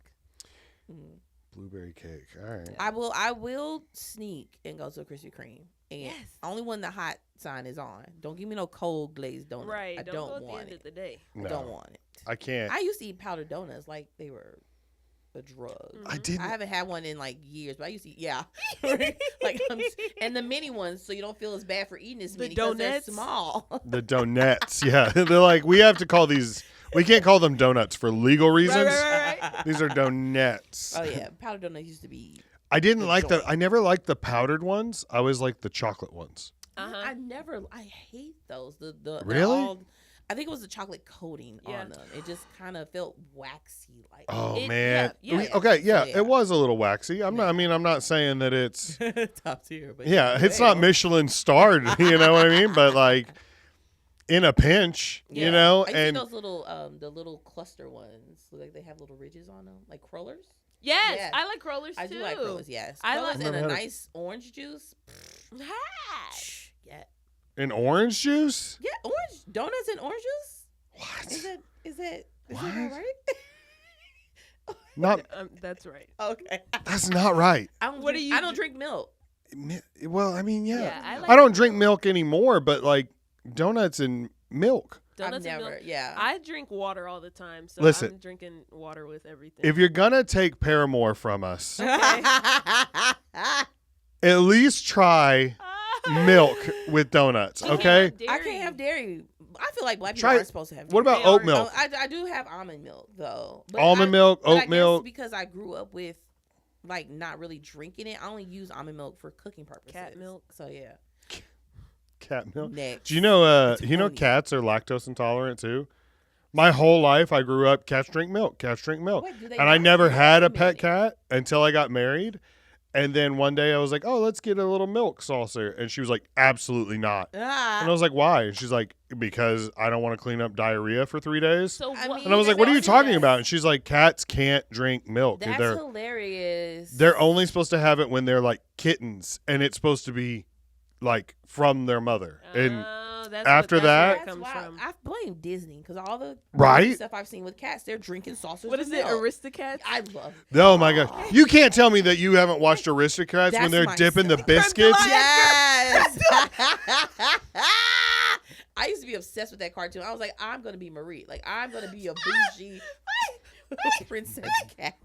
[SPEAKER 1] Blueberry cake. All right.
[SPEAKER 3] I will sneak and go to a Krispy Kreme. And
[SPEAKER 2] Yes.
[SPEAKER 3] only when the hot sign is on. Don't give me no cold glazed donut.
[SPEAKER 2] Right.
[SPEAKER 3] I
[SPEAKER 2] Don't
[SPEAKER 3] don't
[SPEAKER 2] go at the
[SPEAKER 3] want
[SPEAKER 2] end
[SPEAKER 3] it.
[SPEAKER 2] of the day.
[SPEAKER 3] I
[SPEAKER 1] No,
[SPEAKER 3] don't want it.
[SPEAKER 1] I can't.
[SPEAKER 3] I used to eat powdered donuts like they were a drug.
[SPEAKER 1] I didn't.
[SPEAKER 3] I haven't had one in like years, but I used to eat, like and the mini ones, so you don't feel as bad for eating as
[SPEAKER 2] The
[SPEAKER 3] many because they're
[SPEAKER 2] donuts?
[SPEAKER 3] small.
[SPEAKER 1] The donuts. Yeah. They're like, we have to call these. We can't call them donuts for legal reasons.
[SPEAKER 2] Right.
[SPEAKER 1] These are donuts.
[SPEAKER 3] Oh yeah, powdered donuts used to be.
[SPEAKER 1] I didn't
[SPEAKER 3] The
[SPEAKER 1] like
[SPEAKER 3] joint.
[SPEAKER 1] I never liked the powdered ones. I always liked the chocolate ones.
[SPEAKER 2] Uh-huh.
[SPEAKER 3] I hate those. The
[SPEAKER 1] Really?
[SPEAKER 3] I think it was the chocolate coating
[SPEAKER 2] Yeah.
[SPEAKER 3] on them. It just kind of felt waxy. Like
[SPEAKER 1] Oh
[SPEAKER 2] It-
[SPEAKER 1] man.
[SPEAKER 2] yeah,
[SPEAKER 3] yeah.
[SPEAKER 1] Okay, yeah,
[SPEAKER 3] So, yeah.
[SPEAKER 1] it was a little waxy. I'm not saying that it's
[SPEAKER 3] top tier, but
[SPEAKER 1] yeah, it's not Michelin starred, you know what I mean? But like in a pinch, you know,
[SPEAKER 3] I used
[SPEAKER 1] and
[SPEAKER 3] to those little the little cluster ones. Look like they have little ridges on them, like crullers.
[SPEAKER 2] Yes,
[SPEAKER 3] Yes.
[SPEAKER 2] I like crullers too.
[SPEAKER 3] I do like crullers. Yes,
[SPEAKER 2] I
[SPEAKER 3] crullers
[SPEAKER 2] like-
[SPEAKER 3] and a
[SPEAKER 1] Never had a-
[SPEAKER 3] nice orange juice.
[SPEAKER 2] Hi.
[SPEAKER 3] Yeah,
[SPEAKER 1] in orange juice?
[SPEAKER 3] yeah, orange donuts and orange juice.
[SPEAKER 1] What?
[SPEAKER 3] Is that
[SPEAKER 1] What?
[SPEAKER 3] right?
[SPEAKER 1] Not
[SPEAKER 2] That's right.
[SPEAKER 3] Okay.
[SPEAKER 1] that's not right.
[SPEAKER 3] I don't
[SPEAKER 2] What
[SPEAKER 3] drink,
[SPEAKER 2] do you
[SPEAKER 3] I don't
[SPEAKER 2] do?
[SPEAKER 3] drink milk.
[SPEAKER 1] Well, I mean, yeah.
[SPEAKER 2] Yeah, I like
[SPEAKER 1] I don't drink milk anymore, but like donuts and milk.
[SPEAKER 2] Donuts
[SPEAKER 3] I've
[SPEAKER 2] and
[SPEAKER 3] never.
[SPEAKER 2] milk.
[SPEAKER 3] Yeah.
[SPEAKER 2] I drink water all the time, so
[SPEAKER 1] Listen.
[SPEAKER 2] I'm drinking water with everything.
[SPEAKER 1] If you're gonna take Paramore from us,
[SPEAKER 2] Okay.
[SPEAKER 1] at least try milk with donuts,
[SPEAKER 2] You can't
[SPEAKER 1] okay?
[SPEAKER 2] have
[SPEAKER 3] I
[SPEAKER 2] dairy.
[SPEAKER 3] can't have dairy. I feel like black people
[SPEAKER 1] Try-
[SPEAKER 3] aren't supposed to have.
[SPEAKER 1] What
[SPEAKER 3] dairy.
[SPEAKER 1] about oat
[SPEAKER 2] are-
[SPEAKER 1] milk?
[SPEAKER 3] I do have almond milk though. But
[SPEAKER 1] Almond milk,
[SPEAKER 3] but I
[SPEAKER 1] oat
[SPEAKER 3] guess
[SPEAKER 1] milk.
[SPEAKER 3] because I grew up with like not really drinking it. I only use almond milk for cooking purposes.
[SPEAKER 2] Cat milk.
[SPEAKER 3] So yeah.
[SPEAKER 1] Cat milk.
[SPEAKER 3] Next.
[SPEAKER 1] Do you know
[SPEAKER 3] It's
[SPEAKER 1] you know
[SPEAKER 3] funny.
[SPEAKER 1] cats are lactose intolerant too? My whole life, I grew up, cats drink milk, cats drink milk.
[SPEAKER 3] Wait, do they
[SPEAKER 1] And I
[SPEAKER 3] not?
[SPEAKER 1] never had a
[SPEAKER 3] Wait
[SPEAKER 1] pet
[SPEAKER 3] minute.
[SPEAKER 1] cat until I got married. And then one day I was like, oh, let's get a little milk saucer. And she was like, absolutely not.
[SPEAKER 3] Ah.
[SPEAKER 1] And I was like, why? And she's like, because I don't want to clean up diarrhea for 3 days.
[SPEAKER 2] So
[SPEAKER 3] I
[SPEAKER 2] what?
[SPEAKER 3] mean,
[SPEAKER 1] And I was like, what are you
[SPEAKER 3] that's
[SPEAKER 1] talking
[SPEAKER 3] hilarious.
[SPEAKER 1] about? And she's like, cats can't drink milk.
[SPEAKER 3] That's
[SPEAKER 1] They're
[SPEAKER 3] hilarious.
[SPEAKER 1] only supposed to have it when they're like kittens. And it's supposed to be like from their mother. And
[SPEAKER 2] That's
[SPEAKER 1] after
[SPEAKER 2] that's
[SPEAKER 1] that-
[SPEAKER 2] where it
[SPEAKER 3] That's
[SPEAKER 2] comes
[SPEAKER 3] wild.
[SPEAKER 2] from.
[SPEAKER 3] I blame Disney because all the
[SPEAKER 1] Right?
[SPEAKER 3] stuff I've seen with cats, they're drinking saucers.
[SPEAKER 2] What
[SPEAKER 3] with
[SPEAKER 2] is it?
[SPEAKER 3] milk.
[SPEAKER 2] Aristocats?
[SPEAKER 3] I love.
[SPEAKER 1] oh my gosh. You can't tell me that you haven't watched Aristocrats when
[SPEAKER 3] That's
[SPEAKER 1] they're
[SPEAKER 3] my
[SPEAKER 1] dipping the
[SPEAKER 3] stuff.
[SPEAKER 1] biscuits.
[SPEAKER 3] Yes. I used to be obsessed with that cartoon. I was like, I'm gonna be Marie. Like, I'm gonna be a bougie princess cat.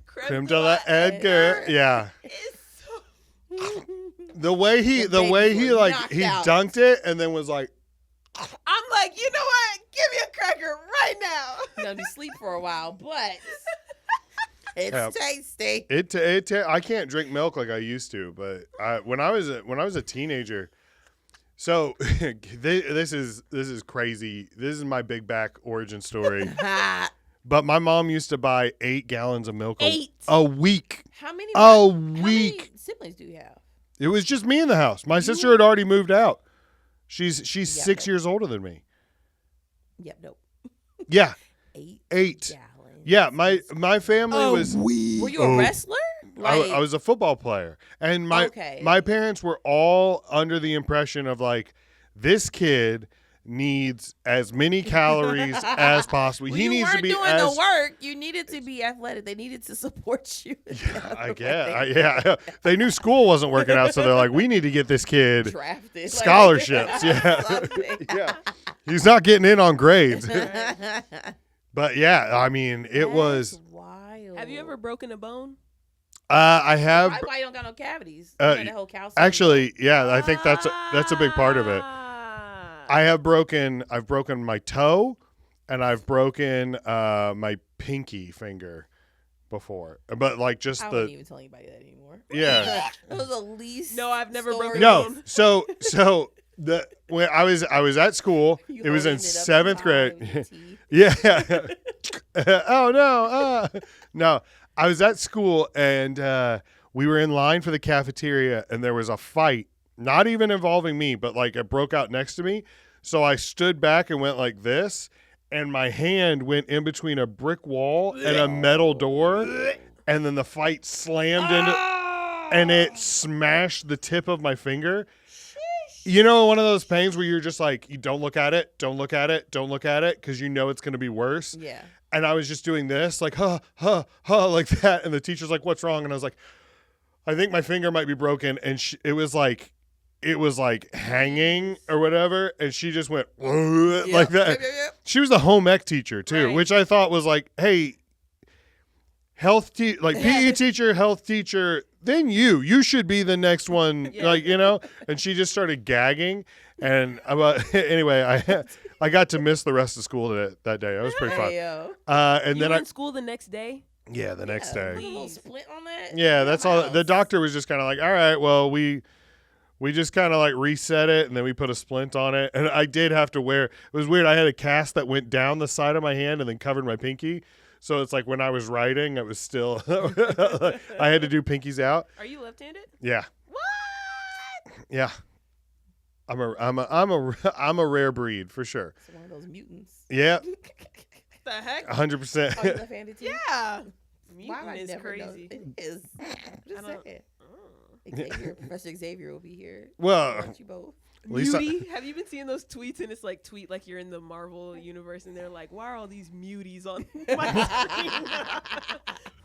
[SPEAKER 1] Creme de la Edgar. Yeah.
[SPEAKER 2] It's so.
[SPEAKER 1] The way he
[SPEAKER 3] The babies were knocked
[SPEAKER 1] he
[SPEAKER 3] out.
[SPEAKER 1] dunked it and then was like,
[SPEAKER 2] I'm like, you know what? Give me a cracker right now.
[SPEAKER 3] Gonna be asleep for a while, but it's
[SPEAKER 1] Yeah.
[SPEAKER 3] tasty.
[SPEAKER 1] I can't drink milk like I used to, but when I was a teenager, so this is crazy. This is my big back origin story. But my mom used to buy 8 gallons of milk a week.
[SPEAKER 3] How many?
[SPEAKER 1] A
[SPEAKER 3] How many
[SPEAKER 1] week.
[SPEAKER 3] siblings do you have?
[SPEAKER 1] It was just me in the house. My sister had already moved out. She's
[SPEAKER 3] Yeah,
[SPEAKER 1] 6
[SPEAKER 3] but-
[SPEAKER 1] years older than me.
[SPEAKER 3] Yep. Nope.
[SPEAKER 1] Yeah,
[SPEAKER 3] 8
[SPEAKER 1] 8.
[SPEAKER 3] gallons.
[SPEAKER 1] Yeah, my family was.
[SPEAKER 3] Were you a
[SPEAKER 1] Oh.
[SPEAKER 3] wrestler?
[SPEAKER 1] I was a football player, and my parents were all under the impression of like, this kid needs as many calories as possible.
[SPEAKER 3] Well,
[SPEAKER 1] He
[SPEAKER 3] you
[SPEAKER 1] needs
[SPEAKER 3] weren't
[SPEAKER 1] to be
[SPEAKER 3] doing
[SPEAKER 1] as.
[SPEAKER 3] the work. You needed to be athletic. They needed to support you.
[SPEAKER 1] I guess. Yeah, they knew school wasn't working out, so they're like, we need to get this kid
[SPEAKER 3] Drafted
[SPEAKER 1] scholarships. Yeah,
[SPEAKER 3] Something.
[SPEAKER 1] yeah. He's not getting in on grades, but yeah, I mean, it was.
[SPEAKER 3] That's wild.
[SPEAKER 2] Have you ever broken a bone?
[SPEAKER 1] I have.
[SPEAKER 3] Why you don't got no cavities?
[SPEAKER 1] Uh,
[SPEAKER 3] You had that whole calcium.
[SPEAKER 1] Actually, yeah, I think that's a big part of it. I've broken my toe, and I've broken my pinky finger before, but like just
[SPEAKER 3] I
[SPEAKER 1] the
[SPEAKER 3] wouldn't even tell anybody that anymore.
[SPEAKER 1] yeah.
[SPEAKER 3] That was the least.
[SPEAKER 2] No, I've never broken
[SPEAKER 1] No,
[SPEAKER 2] bone.
[SPEAKER 1] so when I was at school,
[SPEAKER 3] You
[SPEAKER 1] it was in
[SPEAKER 3] holding it up
[SPEAKER 1] 7th
[SPEAKER 3] high with your
[SPEAKER 1] grade.
[SPEAKER 3] teeth.
[SPEAKER 1] Yeah. Oh no. No, I was at school and we were in line for the cafeteria and there was a fight, not even involving me, but like it broke out next to me. So I stood back and went like this, and my hand went in between a brick wall and a metal door, and then the fight slammed into, and it smashed the tip of my finger. You know, one of those pains where you're just like, you don't look at it, don't look at it, don't look at it, because you know it's going to be worse.
[SPEAKER 3] Yeah.
[SPEAKER 1] And I was just doing this, like, like that. And the teacher's like, what's wrong? And I was like, I think my finger might be broken. And it was like hanging or whatever. And she just went like that.
[SPEAKER 3] Yep.
[SPEAKER 1] She was the home ec teacher too,
[SPEAKER 2] Right.
[SPEAKER 1] which I thought was like, hey, PE teacher, health teacher, then you should be the next one.
[SPEAKER 2] Yeah.
[SPEAKER 1] Like, you know, and she just started gagging. And anyway, I got to miss the rest of school that day. It was pretty fun.
[SPEAKER 3] Heyo.
[SPEAKER 1] And
[SPEAKER 2] You
[SPEAKER 1] then
[SPEAKER 2] were in school the next day?
[SPEAKER 1] the next
[SPEAKER 3] Yeah,
[SPEAKER 1] day.
[SPEAKER 3] put a little splint on that.
[SPEAKER 1] Yeah, that's all. The
[SPEAKER 3] House.
[SPEAKER 1] doctor was just kind of like, all right, well, we just kind of like reset it and then we put a splint on it. And I did have to wear, it was weird. I had a cast that went down the side of my hand and then covered my pinky. So it's like when I was writing, it was still, I had to do pinkies out.
[SPEAKER 2] Are you left-handed?
[SPEAKER 1] Yeah.
[SPEAKER 2] What?
[SPEAKER 1] Yeah. I'm a rare breed for sure.
[SPEAKER 3] It's one of those mutants.
[SPEAKER 1] Yeah.
[SPEAKER 2] The heck?
[SPEAKER 1] 100%.
[SPEAKER 3] Are you left-handed too?
[SPEAKER 2] Yeah.
[SPEAKER 3] Why would I
[SPEAKER 2] Mutant is
[SPEAKER 3] never know?
[SPEAKER 2] crazy.
[SPEAKER 3] It is. Just
[SPEAKER 2] I don't-
[SPEAKER 3] saying. Xavier, Professor Xavier will be here.
[SPEAKER 1] Well,
[SPEAKER 3] Aren't you both?
[SPEAKER 1] At least I-
[SPEAKER 2] Mutie? Have you been seeing those tweets? And it's like tweet like you're in the Marvel universe, and they're like, "Why are all these muties on my screen?"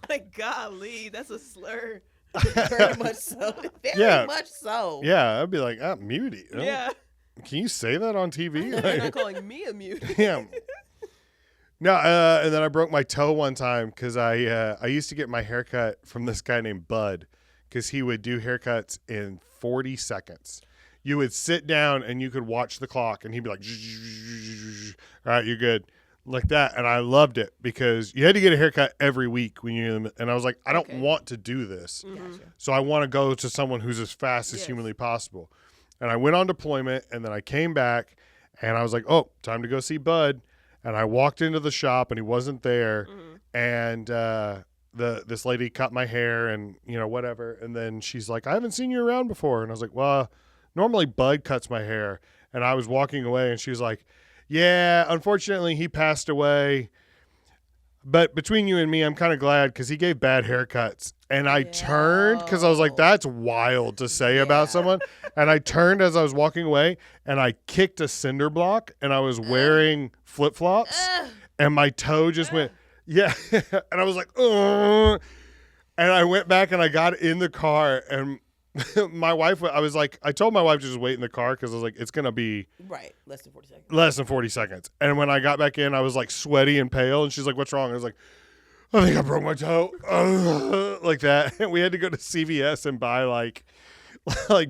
[SPEAKER 2] Like, golly, that's a slur.
[SPEAKER 3] Very much so. Very
[SPEAKER 1] Yeah.
[SPEAKER 3] much so.
[SPEAKER 1] yeah, I'd be like, mutie. Oh,
[SPEAKER 2] Yeah,
[SPEAKER 1] Can you say that on TV?
[SPEAKER 2] they're not calling me a mute.
[SPEAKER 1] Damn. No, and then I broke my toe one time because I used to get my haircut from this guy named Bud because he would do haircuts in 40 seconds. You would sit down and you could watch the clock and he'd be like, all right, you're good. Like that. And I loved it because you had to get a haircut every week when you, and I was like, I don't
[SPEAKER 2] Okay.
[SPEAKER 1] want to do this.
[SPEAKER 3] Gotcha.
[SPEAKER 1] So I want to go to someone who's as fast as
[SPEAKER 2] Yes.
[SPEAKER 1] humanly possible. And I went on deployment and then I came back And I was like, oh, time to go see Bud. And I walked into the shop and he wasn't there. And this lady cut my hair and, whatever. And then she's like, I haven't seen you around before. And I was like, well, normally Bud cuts my hair. And I was walking away and she was like, yeah, unfortunately he passed away. But between you and me, I'm kind of glad because he gave bad haircuts. And I turned because I was like, that's wild to say about someone. And I turned as I was walking away and I kicked a cinder block and I was wearing flip-flops and my toe just went, yeah. And I was like, ugh. And I went back and I got in the car and my wife, I told my wife to just wait in the car because I was like, it's going to be
[SPEAKER 3] less than 40 seconds.
[SPEAKER 1] Less than 40 seconds. And when I got back in, I was like sweaty and pale. And she's like, what's wrong? I was like, I think I broke my toe. Like that. And we had to go to CVS and buy like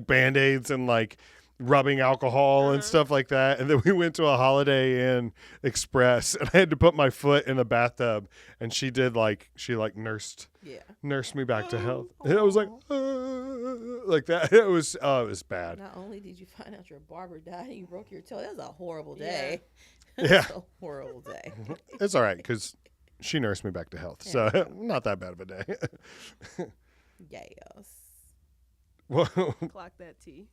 [SPEAKER 1] Band-Aids and like rubbing alcohol and stuff like that. And then we went to a Holiday Inn Express and I had to put my foot in the bathtub. And she nursed me back to health. And I was like that. It was bad.
[SPEAKER 3] Not only did you find out your barber died, you broke your toe. That was a horrible day.
[SPEAKER 1] Yeah.
[SPEAKER 3] A horrible day.
[SPEAKER 1] It's all right because she nursed me back to health. So not that bad of a day.
[SPEAKER 3] Yes.
[SPEAKER 2] Clock that T.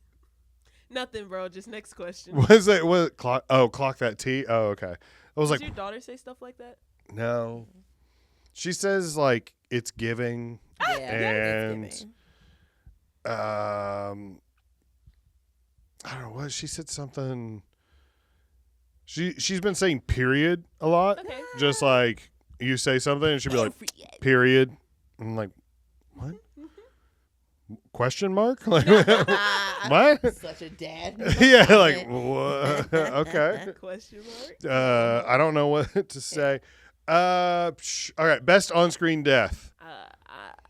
[SPEAKER 2] Nothing, bro. Just next question.
[SPEAKER 1] Clock that T? Oh, okay. I was
[SPEAKER 2] Does
[SPEAKER 1] like,
[SPEAKER 2] your daughter say stuff like that?
[SPEAKER 1] no. She says like it's giving. And
[SPEAKER 3] it's giving.
[SPEAKER 1] I don't know what she said something. She's been saying period a lot. Okay. Just like you say something and she'll be like period. I'm like, what? Question mark? Like what?
[SPEAKER 3] Such a dad.
[SPEAKER 1] Yeah, like what? Okay.
[SPEAKER 2] Question mark.
[SPEAKER 1] I don't know what to say. All right, best on-screen death.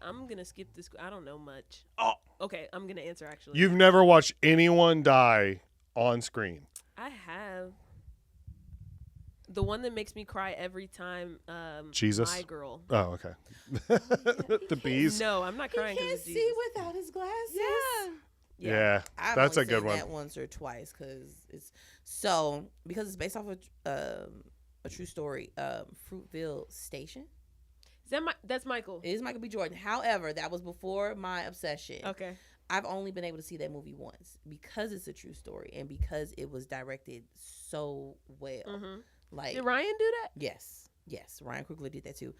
[SPEAKER 2] I'm gonna skip this. I don't know much. Oh, okay. I'm gonna answer actually.
[SPEAKER 1] You've never watched anyone die on screen.
[SPEAKER 2] I have. The one that makes me cry every time.
[SPEAKER 1] Jesus.
[SPEAKER 2] My Girl.
[SPEAKER 1] Oh, okay. The bees.
[SPEAKER 2] No, I'm not crying.
[SPEAKER 3] He can't see without his glasses.
[SPEAKER 1] Yeah,
[SPEAKER 3] I've
[SPEAKER 1] that's
[SPEAKER 3] only
[SPEAKER 1] a good
[SPEAKER 3] seen
[SPEAKER 1] one.
[SPEAKER 3] That once or twice because it's based off of a true story. Fruitville Station.
[SPEAKER 2] That's Michael.
[SPEAKER 3] It is Michael B. Jordan. However, that was before my obsession.
[SPEAKER 2] Okay.
[SPEAKER 3] I've only been able to see that movie once because it's a true story and because it was directed so well.
[SPEAKER 2] Mm-hmm.
[SPEAKER 3] Like,
[SPEAKER 2] did Ryan do that?
[SPEAKER 3] Yes, Ryan Coogler did that too.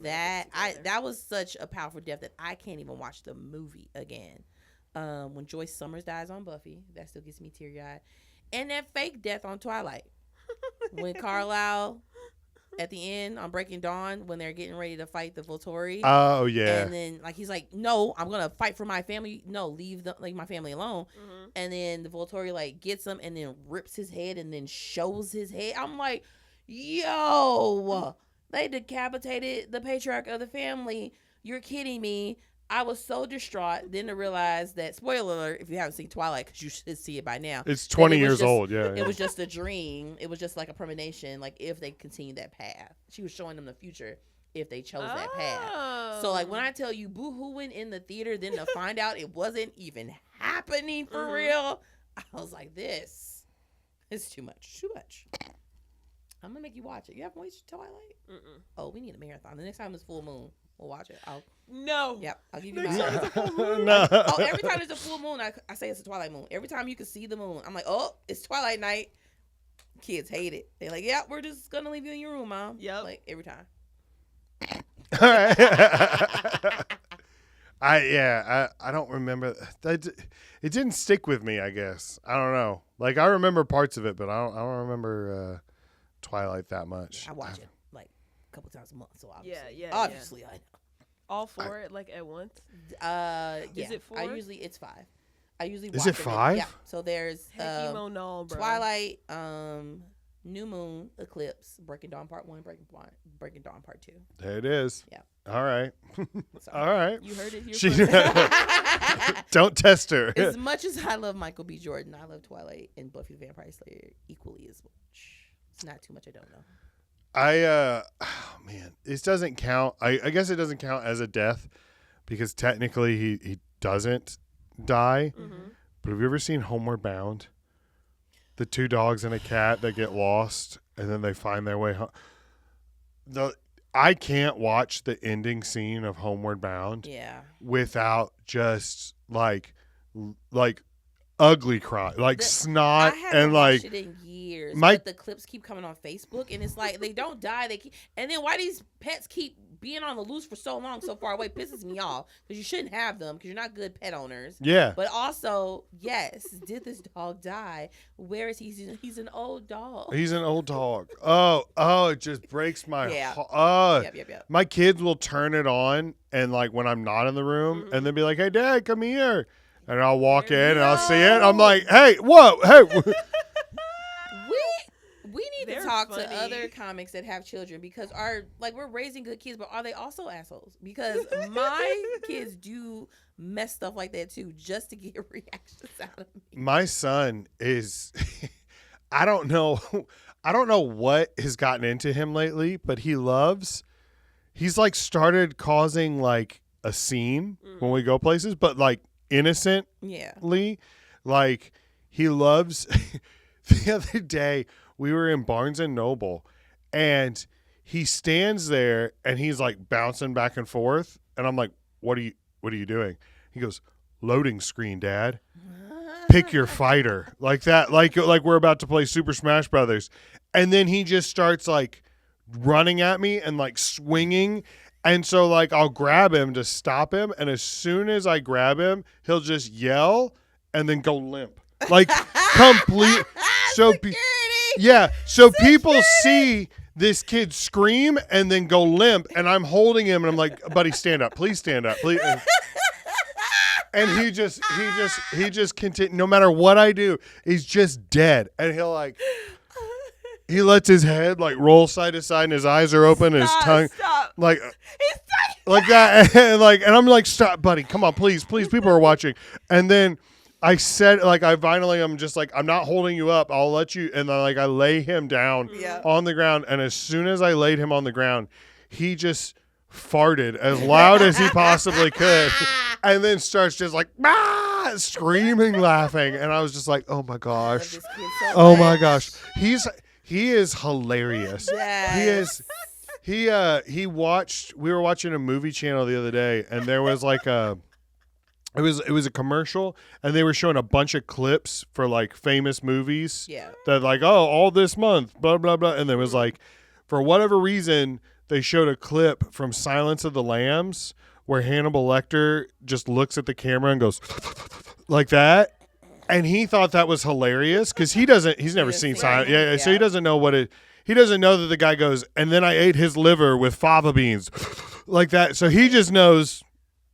[SPEAKER 2] That
[SPEAKER 3] was such a powerful death that I can't even watch the movie again. When Joyce Summers dies on Buffy, that still gets me teary eyed, and that fake death on Twilight. When Carlisle at the end on Breaking Dawn, when they're getting ready to fight the Volturi.
[SPEAKER 1] Oh yeah.
[SPEAKER 3] And then he's like, no, I'm gonna fight for my family. No, leave my family alone. Mm-hmm. And then the Volturi gets him and then rips his head and then shows his head. I'm like, yo, they decapitated the patriarch of the family. You're kidding me. I was so distraught then to realize that, spoiler alert, if you haven't seen Twilight, because you should see it by now.
[SPEAKER 1] It's 20 years old, yeah.
[SPEAKER 3] It was just a dream. It was just like a premonition, like if they continued that path. She was showing them the future if they chose that path. So when I tell you boo-hooing in the theater, then to find out it wasn't even happening for real, I was like, this is too much. Too much. I'm going to make you watch it. You haven't watched Twilight? Mm-mm. Oh, we need a marathon. The next time it's full moon. We'll watch it.
[SPEAKER 2] No.
[SPEAKER 3] Yep. I'll give you my
[SPEAKER 1] No.
[SPEAKER 3] Oh, every time there's a full moon, I say it's a Twilight moon. Every time you can see the moon, I'm like, oh, it's Twilight night. Kids hate it. They're like, yeah, we're just going to leave you in your room, Mom.
[SPEAKER 2] Yep.
[SPEAKER 3] Like, every time.
[SPEAKER 1] All right. I don't remember. It didn't stick with me, I guess. I don't know. Like, I remember parts of it, but I don't remember Twilight that much.
[SPEAKER 3] I watch it like a couple times a month, so obviously.
[SPEAKER 2] Obviously,
[SPEAKER 3] I know.
[SPEAKER 2] All four at once?
[SPEAKER 3] Is
[SPEAKER 2] it 4?
[SPEAKER 3] It's 5. I usually watch
[SPEAKER 1] Is it 5?
[SPEAKER 3] Yeah. So there's Twilight, New Moon, Eclipse, Breaking Dawn Part 1, Breaking Dawn Part 2.
[SPEAKER 1] There it is.
[SPEAKER 3] Yeah.
[SPEAKER 1] All right. All right.
[SPEAKER 2] You heard it here.
[SPEAKER 1] Don't test her.
[SPEAKER 3] As much as I love Michael B. Jordan, I love Twilight and Buffy the Vampire Slayer equally as much. It's not too much I don't know.
[SPEAKER 1] It doesn't count. I guess it doesn't count as a death because technically he doesn't die. Mm-hmm. But have you ever seen Homeward Bound? the 2 dogs and a cat that get lost and then they find their way home. I can't watch the ending scene of Homeward Bound without just like ugly cry, like snot,
[SPEAKER 3] I haven't
[SPEAKER 1] and
[SPEAKER 3] watched
[SPEAKER 1] like
[SPEAKER 3] it in years. But the clips keep coming on Facebook, and it's like they don't die. And then why these pets keep being on the loose for so long, so far away, pisses me off, because you shouldn't have them because you're not good pet owners.
[SPEAKER 1] Yeah.
[SPEAKER 3] But also, yes, did this dog die? Where is he? He's an old dog.
[SPEAKER 1] He's an old dog. Oh, it just breaks my heart.
[SPEAKER 3] Yep.
[SPEAKER 1] My kids will turn it on, and like when I'm not in the room, and they'll be like, "Hey, Dad, come here," and I'll walk in and I'll see it. I'm like, "Hey, whoa, hey."
[SPEAKER 3] We need to talk to other comics that have children, because we're raising good kids, but are they also assholes? Because my kids do mess stuff like that too, just to get reactions out of me.
[SPEAKER 1] My son is I don't know what has gotten into him lately, but he's like started causing like a scene when we go places, but like innocently. Like he loves the other day we were in Barnes and Noble, and he stands there and he's like bouncing back and forth, and I'm like, what are you doing? He goes, "Loading screen, Dad. Pick your fighter." Like that, like we're about to play Super Smash Brothers. And then he just starts like running at me and like swinging. And so like I'll grab him to stop him, and as soon as I grab him, he'll just yell and then go limp. Like complete so people see this kid scream and then go limp, and I'm holding him and I'm like, "Buddy, stand up. Please stand up. Please." And he just continue, no matter what I do, he's just dead. And he lets his head like roll side to side, and his eyes are open, and his tongue like that, and I'm like, "Stop, buddy, come on, please, people are watching." And then I said, like, I'm just like, "I'm not holding you up. I'll let you." And then like I lay him down on the ground, and as soon as I laid him on the ground, he just farted as loud as he possibly could, and then starts just like screaming, laughing, and I was just like, "Oh my gosh, my gosh, he is hilarious."
[SPEAKER 3] Yes.
[SPEAKER 1] He is. We were watching a movie channel the other day, and there was like it was a commercial, and they were showing a bunch of clips for like famous movies.
[SPEAKER 3] Yeah.
[SPEAKER 1] That like, "Oh, all this month, blah blah blah," and there was like, for whatever reason, they showed a clip from Silence of the Lambs where Hannibal Lecter just looks at the camera and goes like that. And he thought that was hilarious because he's never seen Silence. Yeah. So he doesn't know he doesn't know that the guy goes, "And then I ate his liver with fava beans," like that. So he just knows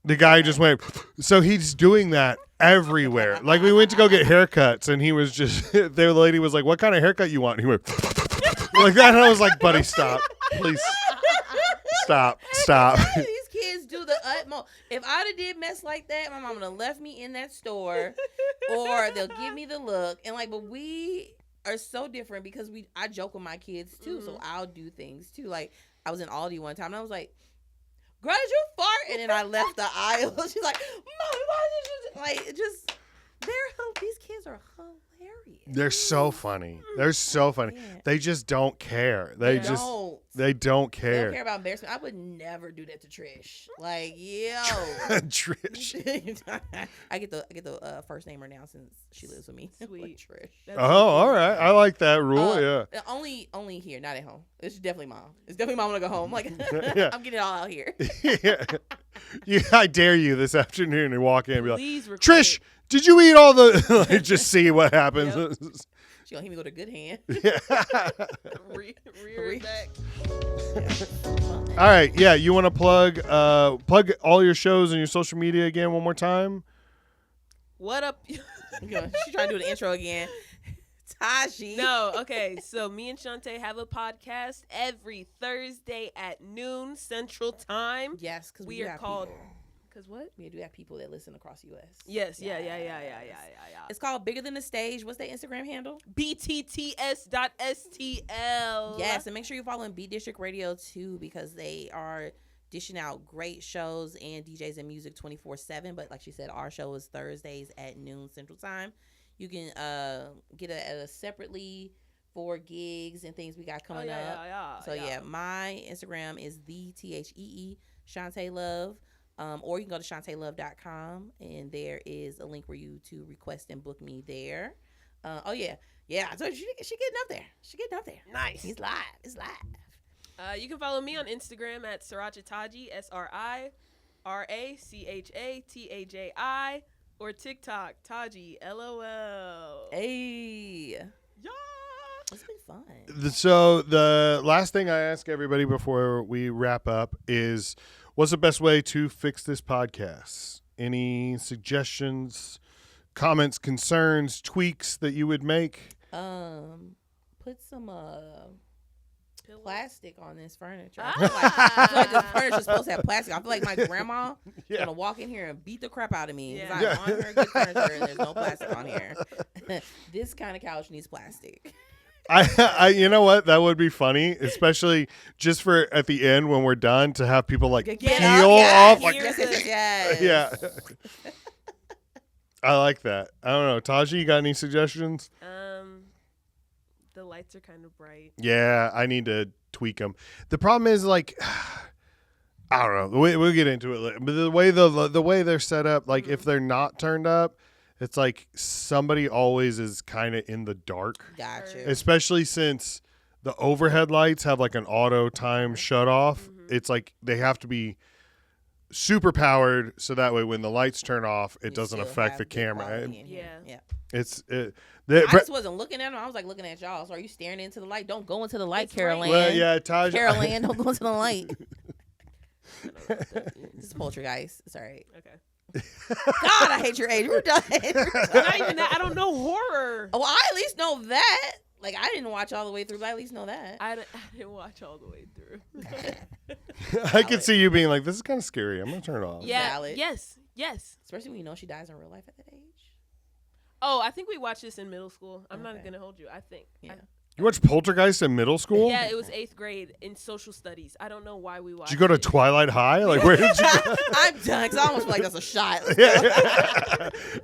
[SPEAKER 1] the guy just went. So he's doing that everywhere. Like we went to go get haircuts, and he was just, the lady was like, "What kind of haircut you want?" And he went like that. And I was like, "Buddy, stop. Please. Stop."
[SPEAKER 3] These kids do the utmost. If I'd have did mess like that, my mom would have left me in that store, or they'll give me the look. And like, but we are so different because I joke with my kids too, so I'll do things too. Like I was in Aldi one time, and I was like, "Girl, did you fart?" And then I left the aisle. She's like, "Mommy, why did you?" Like, just these kids are hilarious.
[SPEAKER 1] They're so funny. Yeah. They just don't care. They don't care.
[SPEAKER 3] They don't care about embarrassment. I would never do that to Trish. Like, yo,
[SPEAKER 1] Trish.
[SPEAKER 3] I get the first name her now since she lives with me.
[SPEAKER 2] Sweet.
[SPEAKER 3] Trish.
[SPEAKER 1] All right. I like that rule. Yeah.
[SPEAKER 3] Only here, not at home. It's definitely mom. It's definitely mom when I go home. Like, I'm getting it all out here.
[SPEAKER 1] Yeah. I dare you this afternoon to walk in and be like,
[SPEAKER 2] "Trish,
[SPEAKER 1] did you eat all the?" Like, just see what happens.
[SPEAKER 3] Yep. She gonna hit me with a good hand.
[SPEAKER 1] Yeah.
[SPEAKER 2] Rear back.
[SPEAKER 1] All right. Yeah. You want to plug all your shows and your social media again one more time?
[SPEAKER 2] What up?
[SPEAKER 3] She's trying to do the intro again. Taji.
[SPEAKER 2] No, okay. So me and Shante have a podcast every Thursday at noon Central Time.
[SPEAKER 3] Yes, because
[SPEAKER 2] we are called. Because what?
[SPEAKER 3] We do have people that listen across U.S.
[SPEAKER 2] Yes. Yeah.
[SPEAKER 3] It's called Bigger Than the Stage. What's their Instagram handle?
[SPEAKER 2] BTTS.STL.
[SPEAKER 3] Yes, and make sure you're following B District Radio too, because they are dishing out great shows and DJs and music 24/7. But like she said, our show is Thursdays at noon Central Time. You can get a separately for gigs and things we got coming up. So my Instagram is the THEE Shante Love. Or you can go to shantelove.com and there is a link for you to request and book me there. I told you she getting up there.
[SPEAKER 2] Nice.
[SPEAKER 3] It's live.
[SPEAKER 2] You can follow me on Instagram at Sriracha Taji, SRIRACHATAJI, or TikTok Taji LOL.
[SPEAKER 3] Hey.
[SPEAKER 2] Yeah.
[SPEAKER 3] It's been fun.
[SPEAKER 1] So the last thing I ask everybody before we wrap up is, what's the best way to fix this podcast? Any suggestions, comments, concerns, tweaks that you would make?
[SPEAKER 3] Put some plastic on this furniture.
[SPEAKER 2] Ah.
[SPEAKER 3] I feel like this furniture's supposed to have plastic. I feel like my grandma is gonna walk in here and beat the crap out of me because I want her good furniture and there's no plastic on here. This kind of couch needs plastic.
[SPEAKER 1] I you know what, that would be funny, especially just for at the end when we're done to have people like peel off like yeah. I like that. I don't know, Taji, you got any suggestions?
[SPEAKER 2] The lights are kind of bright.
[SPEAKER 1] Yeah, I need to tweak them. The problem is, like, I don't know. We'll get into it later. But the way they're set up, like if they're not turned up, it's like somebody always is kind of in the dark.
[SPEAKER 3] Gotcha.
[SPEAKER 1] Especially since the overhead lights have like an auto time shut off. It's like they have to be super powered so that way when the lights turn off, it doesn't affect the camera.
[SPEAKER 3] Yeah.
[SPEAKER 1] I
[SPEAKER 3] just wasn't looking at them. I was like looking at y'all. So are you staring into the light? Don't go into the light, Carol Ann.
[SPEAKER 1] Well, yeah, Taj.
[SPEAKER 3] Carol Ann, don't go into the light. This is Poltergeist. It's all right.
[SPEAKER 2] Okay.
[SPEAKER 3] God, I hate your age. We're done.
[SPEAKER 2] Not even that. I don't know horror.
[SPEAKER 3] Well, I at least know that. Like, I didn't watch all the way through, but I at least know that.
[SPEAKER 2] I didn't watch all the way through.
[SPEAKER 1] I could see you being like, this is kind of scary. I'm going to turn it off.
[SPEAKER 2] Yeah.
[SPEAKER 3] Valid.
[SPEAKER 2] Yes.
[SPEAKER 3] Especially when you know she dies in real life at that age.
[SPEAKER 2] Oh, I think we watched this in middle school. I'm not going to hold you. I think.
[SPEAKER 3] Yeah.
[SPEAKER 1] You watched Poltergeist in middle school?
[SPEAKER 2] Yeah, it was 8th grade in social studies. I don't know why we watched it.
[SPEAKER 1] Did you go to Twilight High? Like, where did you go?
[SPEAKER 3] I'm done, because I almost feel like that's a shot.
[SPEAKER 1] All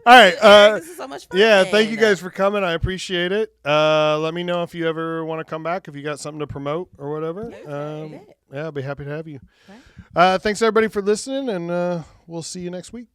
[SPEAKER 1] right.
[SPEAKER 3] This is so much fun.
[SPEAKER 1] Yeah, thank you guys for coming. I appreciate it. Let me know if you ever want to come back, if you got something to promote or whatever. Yeah, I'll be happy to have you.
[SPEAKER 3] Right.
[SPEAKER 1] Thanks, everybody, for listening, and we'll see you next week.